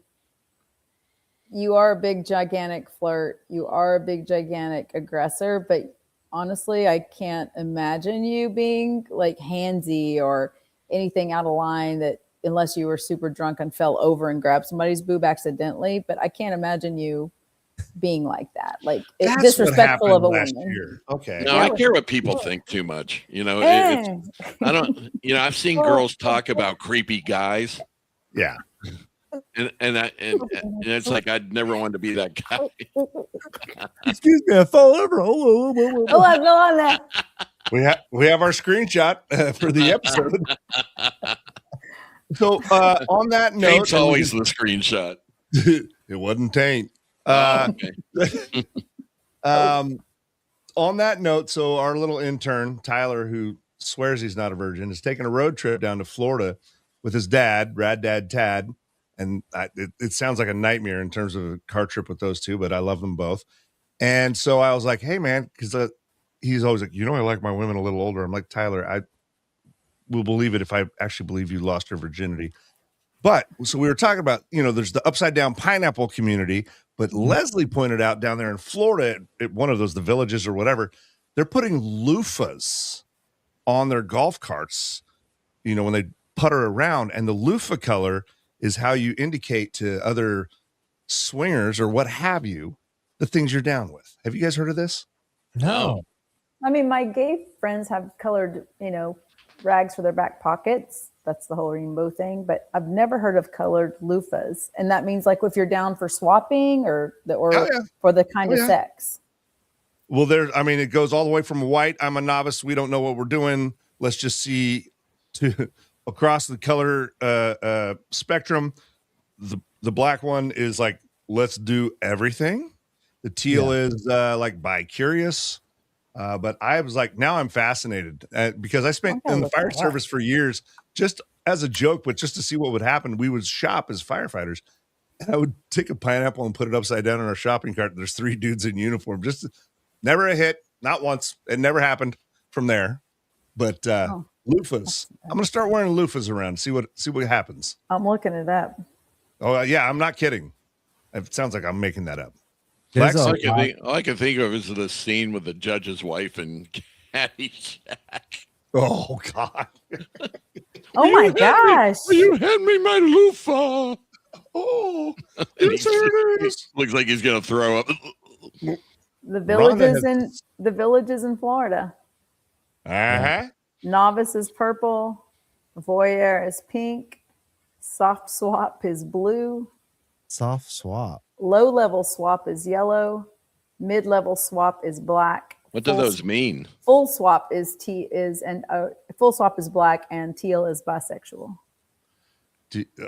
are a big, gigantic flirt. You are a big, gigantic aggressor. But honestly, I can't imagine you being like handsy or anything out of line, that unless you were super drunk and fell over and grabbed somebody's boob accidentally. But I can't imagine you being like that. Like, it's disrespectful of a woman. Year. Okay. No, I care what people think too much. I don't, I've seen girls talk about creepy guys. Yeah. And it's like, I'd never want to be that guy. Excuse me, I fell over. Oh, go on that. We have our screenshot for the episode. So on that note, Taint's always the screenshot. It wasn't Taint. Okay. On that note, so our little intern Tyler, who swears he's not a virgin, is taking a road trip down to Florida with his dad, Rad Dad Tad. And it sounds like a nightmare in terms of a car trip with those two, but I love them both. And so I was like, hey, man, because he's always like, I like my women a little older. I'm like, Tyler, I will believe it if I actually believe you lost your virginity. But so we were talking about, there's the upside down pineapple community, but Leslie pointed out down there in Florida at one of those, the villages or whatever, they're putting loofahs on their golf carts, when they putter around, and the loofah color is how you indicate to other swingers or what have you, the things you're down with. Have you guys heard of this? No. I mean, my gay friends have colored, rags for their back pockets. That's the whole rainbow thing. But I've never heard of colored loofahs, and that means like if you're down for swapping or Oh yeah. for the kind Oh, of yeah. sex. Well, it goes all the way from white. I'm a novice. We don't know what we're doing. Let's just see to across the color spectrum. The black one is like, let's do everything. The teal is like bi-curious. But I was like, now I'm fascinated because I spent in the fire service for years, just as a joke, but just to see what would happen. We would shop as firefighters, and I would take a pineapple and put it upside down in our shopping cart. There's 3 dudes in uniform. Just never a hit, not once. It never happened from there. But loofahs, I'm gonna start wearing loofahs around. See what happens. I'm looking it up. Oh yeah, I'm not kidding. It sounds like I'm making that up. All I can think of is the scene with the judge's wife and Caddyshack. Oh God! Oh my gosh! Will you hand me my loofah? Oh, yes, it is. Looks like he's gonna throw up. The villages in Florida. Uh-huh. Novice is purple. Voyeur is pink. Soft swap is blue. Soft swap. Low level swap is yellow. Mid level swap is black. What do those mean? Full swap is full swap is black, and teal is bisexual.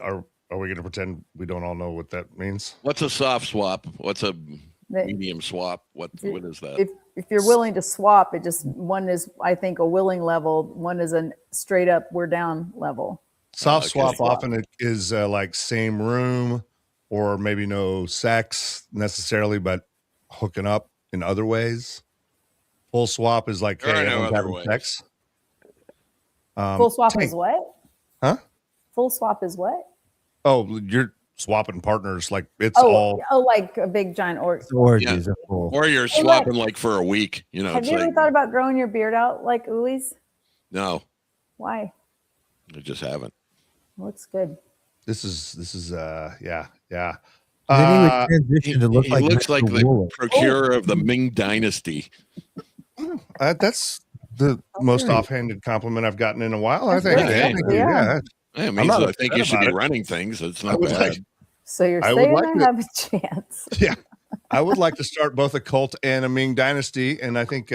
Are we going to pretend we don't all know what that means? What's a soft swap? What's a medium swap? What is that? If you're willing to swap, it just one is, I think, a willing level. One is a straight up we're down level. Soft swap often it is like same room, or maybe no sex necessarily, but hooking up in other ways. Full swap is like, hey, everyone's having sex. Full swap is what? Huh? Full swap is what? Oh, you're swapping partners. Like it's all. Oh, like a big giant orgies are full. Or you're swapping like for a week. Have you ever thought about growing your beard out like Uli's? No. Why? I just haven't. Looks good. This is yeah. Then he would transition to look he like looks like the Ruler. procurer of the Ming Dynasty. That's the most offhanded compliment I've gotten in a while. I think. Yeah. I mean, I think you should be running things. It's not bad. So you're saying I have a chance? Yeah, I would like to start both a cult and a Ming Dynasty, and I think.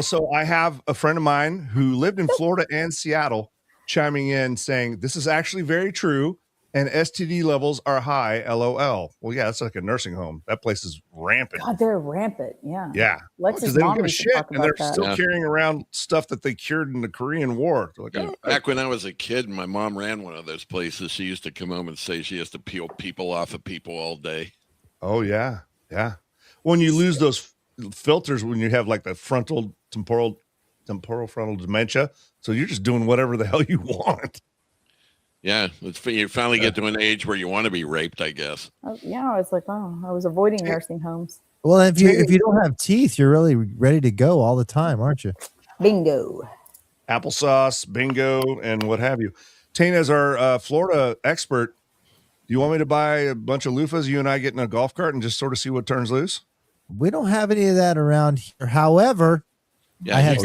So I have a friend of mine who lived in Florida and Seattle, chiming in saying this is actually very true, and STD levels are high. LOL. Well, yeah, it's like a nursing home. That place is rampant. God, they're rampant. Yeah. Yeah. Because they don't give a shit, and they're still carrying around stuff that they cured in the Korean War. Like, back when I was a kid, my mom ran one of those places. She used to come home and say she has to peel people off of people all day. Oh yeah, yeah. When you lose those filters, when you have like the temporal frontal dementia, so you're just doing whatever the hell you want. Yeah, you finally get to an age where you want to be raped, I guess. Yeah, it's like, oh, I was avoiding nursing homes. Well, if you don't have teeth, you're really ready to go all the time, aren't you? Bingo. Applesauce, bingo, and what have you. Tane, as our Florida expert, do you want me to buy a bunch of loofahs? You and I get in a golf cart and just sort of see what turns loose? We don't have any of that around here. However, I have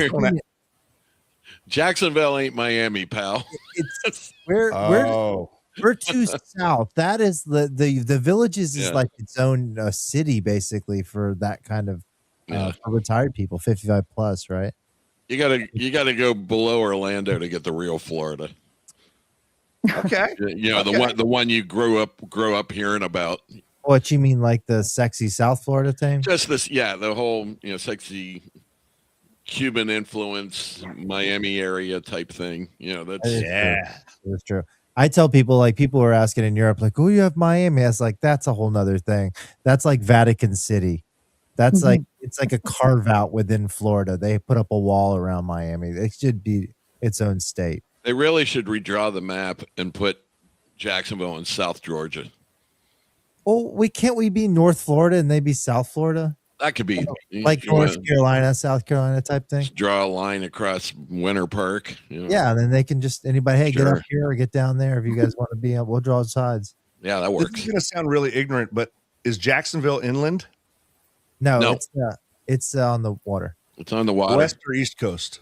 Jacksonville ain't Miami, pal. We're too south. That is the Villages is like its own city basically for that kind of for retired people, 55 plus, right? You gotta go below Orlando to get the real Florida. Okay. The one you grew up hearing about. What you mean, like the sexy South Florida thing? Just this, the whole sexy Cuban influence, Miami area type thing. That's true. I tell people, like, people were asking in Europe, like, oh, you have Miami. I was like, that's a whole nother thing. That's like Vatican City. That's like, it's like a carve out within Florida. They put up a wall around Miami. It should be its own state. They really should redraw the map and put Jacksonville in South Georgia. Oh, can't we be North Florida and they be South Florida? That could be like North Carolina, South Carolina type thing. Just draw a line across Winter Park. Yeah, and then they can just anybody, get up here or get down there if you guys want to be. We'll draw sides. Yeah, that works. This is going to sound really ignorant, but is Jacksonville inland? No. It's on the water. It's on the water. West or East Coast?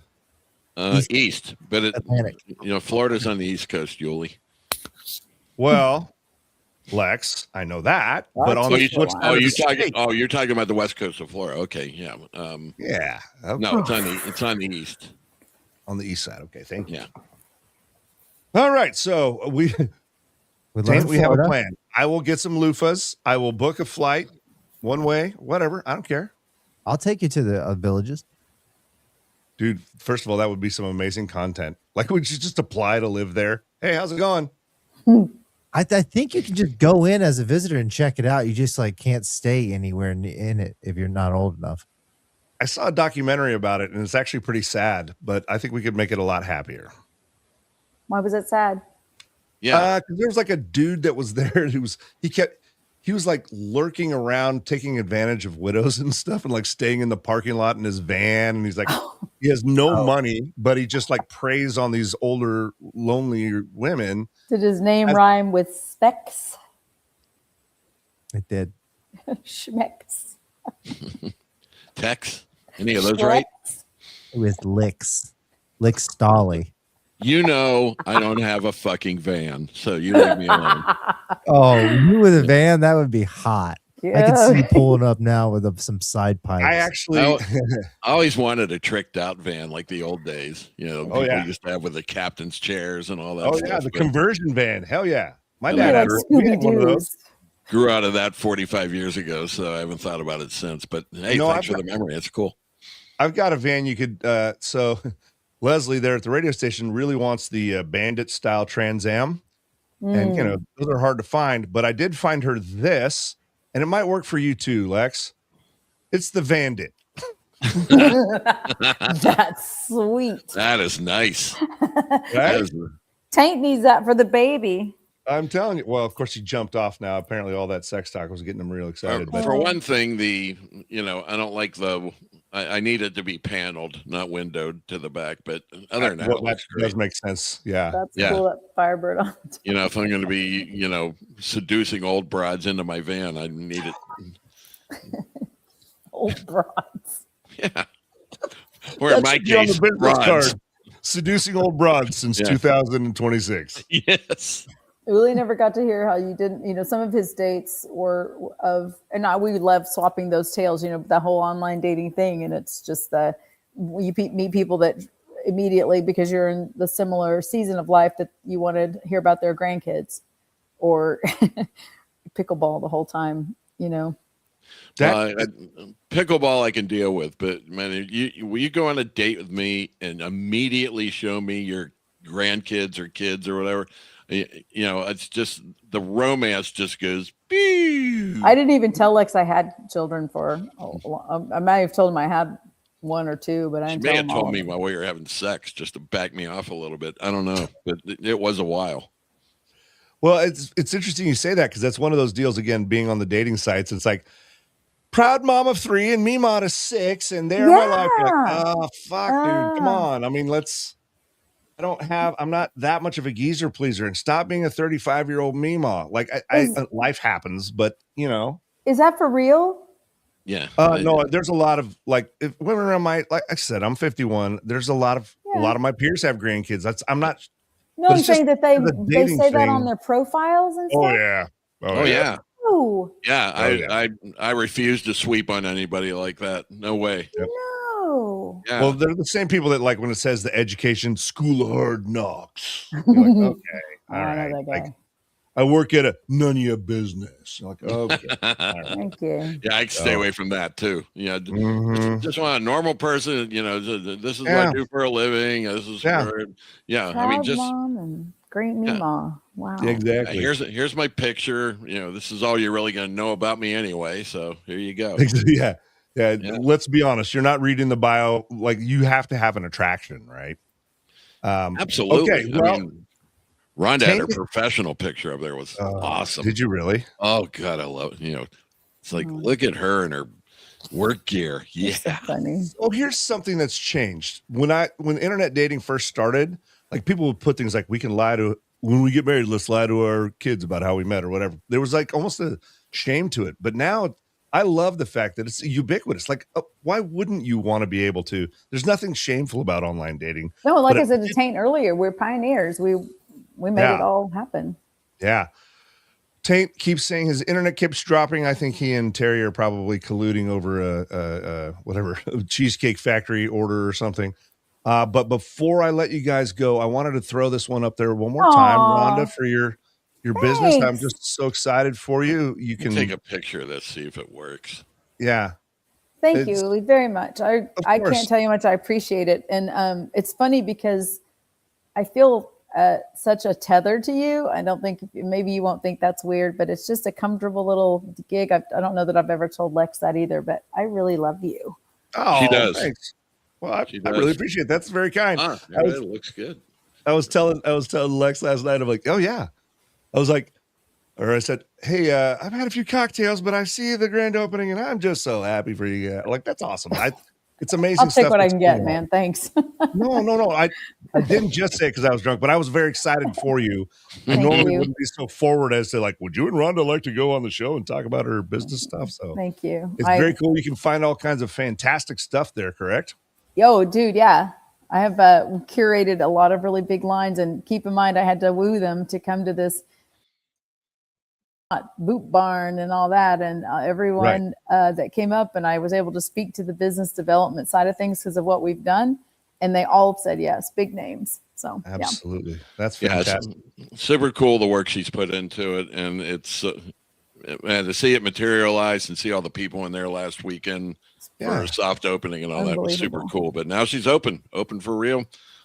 East, but Atlantic. Florida's on the East Coast, Yuli. Well, Lex, I know that, but on you're the you're talking about the West Coast of Florida. Okay, yeah. Yeah. Okay. No, it's on the East. On the East side. Okay, thank you. Yeah. All right, so we have a plan. I will get some loofahs. I will book a flight, one way, whatever. I don't care. I'll take you to the villages. Dude, first of all, that would be some amazing content. Like, would you just apply to live there? Hey, how's it going? I think you can just go in as a visitor and check it out. You just like can't stay anywhere in it if you're not old enough. I saw a documentary about it, and it's actually pretty sad, but I think we could make it a lot happier. Why was it sad? Yeah, because there was like a dude that was there. He was like lurking around, taking advantage of widows and stuff, and like staying in the parking lot in his van. And he's like, he has no money, but he just like preys on these older, lonely women. Did his name rhyme with Specs? It did. Schmecks. Tex. Any of those right? It was Licks Stolly. You know, I don't have a fucking van, so you leave me alone. Oh, you with a van? That would be hot. Yeah. I can see you pulling up now with some side pipes. I always wanted a tricked out van like the old days. You know, people used to have with the captain's chairs and all that. Oh, stuff. yeah, the conversion van. Hell yeah. My dad had one of those. Grew out of that 45 years ago, so I haven't thought about it since. But hey, thanks for the memory. It's cool. I've got a van you could so Leslie there at the radio station really wants the Bandit style Trans Am. And those are hard to find, but I did find her this, and it might work for you too, Lex. It's the Vandit. That's sweet. That is nice. Right? Tank needs that for the baby. I'm telling you. Well, of course, he jumped off now. Apparently, all that sex talk was getting him real excited. For one thing, I don't like I need it to be paneled, not windowed to the back. But other than that, does make sense. Yeah. That's cool. That Firebird on. If I'm going to be, seducing old broads into my van, I need it. Old broads. Yeah. Or in my case, on the business broads. card. Seducing old broads since 2026. Yes. Uli never got to hear how you didn't, some of his dates were we love swapping those tales, the whole online dating thing. And it's just you meet people that immediately, because you're in the similar season of life, that you want to hear about their grandkids or pickleball the whole time, Pickleball I can deal with, but man, will you go on a date with me and immediately show me your grandkids or kids or whatever? It's just the romance just goes. Pew! I didn't even tell Lex I had children I might have told him I had one or two, but I didn't. She may have told me while we were having sex just to back me off a little bit. I don't know, but it was a while. Well, it's interesting you say that, because that's one of those deals, again, being on the dating sites. It's like, proud mom of 3 and me mom of 6, and they're my life. Like, oh, fuck, dude, come on. I mean, I'm not that much of a geezer pleaser, and stop being a 35-year-old Meemaw. Like, life happens, but Is that for real? Yeah. No, there's a lot of if women around like I said, I'm 51. There's a lot of my peers have grandkids. I'm not. No, I'm saying that they say that on their profiles and stuff. Oh yeah. Oh yeah. Oh. Yeah. I refuse to sweep on anybody like that. No way. Yep. No. Yeah. Well, they're the same people that like when it says the education school of hard knocks. You're like, okay, all right. Like, I work at none of your business. You're like, okay. All right. Thank you. Yeah, I can stay away from that too. Just want a normal person. This is what I do for a living. This is Proud mom and great Meemaw. Wow. Exactly. Here's my picture. This is all you're really going to know about me anyway. So here you go. Yeah. Let's be honest. You're not reading the bio. Like, you have to have an attraction, right? Absolutely. Okay. Well, Rhonda had her professional picture up there. Was awesome. Did you really? Oh God, I love it. It's like, look at her and her work gear. Yeah. So funny. Oh, here's something that's changed. When internet dating first started, like, people would put things like, we can lie to, when we get married, let's lie to our kids about how we met or whatever. There was like almost a shame to it. But now I love the fact that it's ubiquitous. Like, why wouldn't you want to be able to? There's nothing shameful about online dating. No, like But I said to Taint earlier, we're pioneers. We made Yeah. it all happen. Yeah. Taint keeps saying his internet keeps dropping. I think he and Terry are probably colluding over a whatever Cheesecake Factory order or something. But before I let you guys go, I wanted to throw this one up there one more time, Aw, Rhonda, for your business. I'm thanks. just so excited for you. You can take a picture of this, see if it works. Yeah. Thank you very much. I course. can't tell you how much I appreciate it. And it's funny because I feel such a tether to you. I don't think, maybe you won't think that's weird, but it's just a comfortable little gig. I don't know that I've ever told Lex that either, but I really love you. Oh, She does. Thanks. Well, I really appreciate it. That's very kind. It looks good. I was telling Lex last night, I'm like, oh yeah. I was like, or I said, hey, I've had a few cocktails, but I see the grand opening and I'm just so happy for you guys. Like, that's awesome. It's amazing I'll take stuff what I that's can get, going on. man. Thanks. No. I didn't just say it because I was drunk, but I was very excited for you. I Thank normally you. wouldn't be so forward as to like, would you and Rhonda like to go on the show and talk about her business stuff? So Thank you. it's very cool. You can find all kinds of fantastic stuff there, correct? Yo, dude, yeah. I have curated a lot of really big lines, and keep in mind I had to woo them to come to this boot barn and all that, and everyone that came up, and I was able to speak to the business development side of things because of what we've done, and they all said yes, big names. So absolutely, yeah. That's fantastic. It's super cool the work she's put into it, and it's man, to see it materialize and see all the people in there last weekend for a soft opening and all that was super cool. But now she's open for real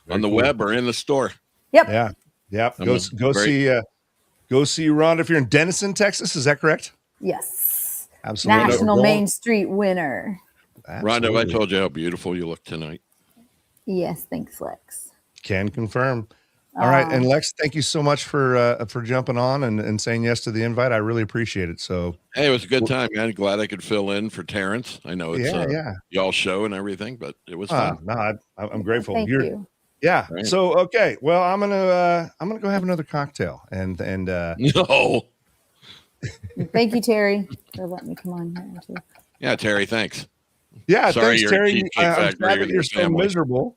on the web or in the store. Yep. Yeah. Go see Rhonda if you're in Denison, Texas. Is that correct? Yes. Absolutely. National Main Street winner. Rhonda, I told you how beautiful you look tonight. Yes, thanks, Lex. Can confirm. All right, and Lex, thank you so much for jumping on and saying yes to the invite. I really appreciate it. So hey, it was a good time, man. Glad I could fill in for Terrence. I know it's y'all show and everything, but it was fun. No, I'm grateful. Thank you. Yeah. Right. So okay, well, I'm gonna go have another cocktail and no. Thank you, Terry, for letting me come on here too. Yeah, Terry, thanks. Yeah, sorry, thanks, Terry. I'm glad that you're so miserable.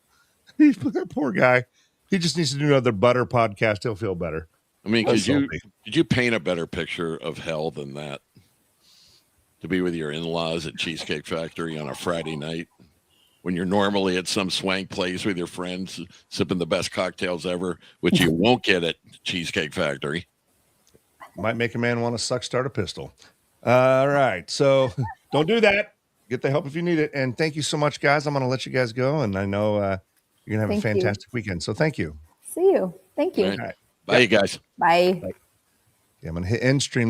That poor guy. He just needs to do another butter podcast. He'll feel better. I mean, could you paint a better picture of hell than that? To be with your in-laws at Cheesecake Factory on a Friday night when you're normally at some swank place with your friends sipping the best cocktails ever, which you won't get at Cheesecake Factory. Might make a man want to start a pistol. All right. So don't do that. Get the help if you need it. And thank you so much, guys. I'm going to let you guys go. And I know you're going to have a fantastic weekend. So thank you. See you. Thank you. Right. Bye, you guys. Bye. Yeah, I'm going to hit end stream.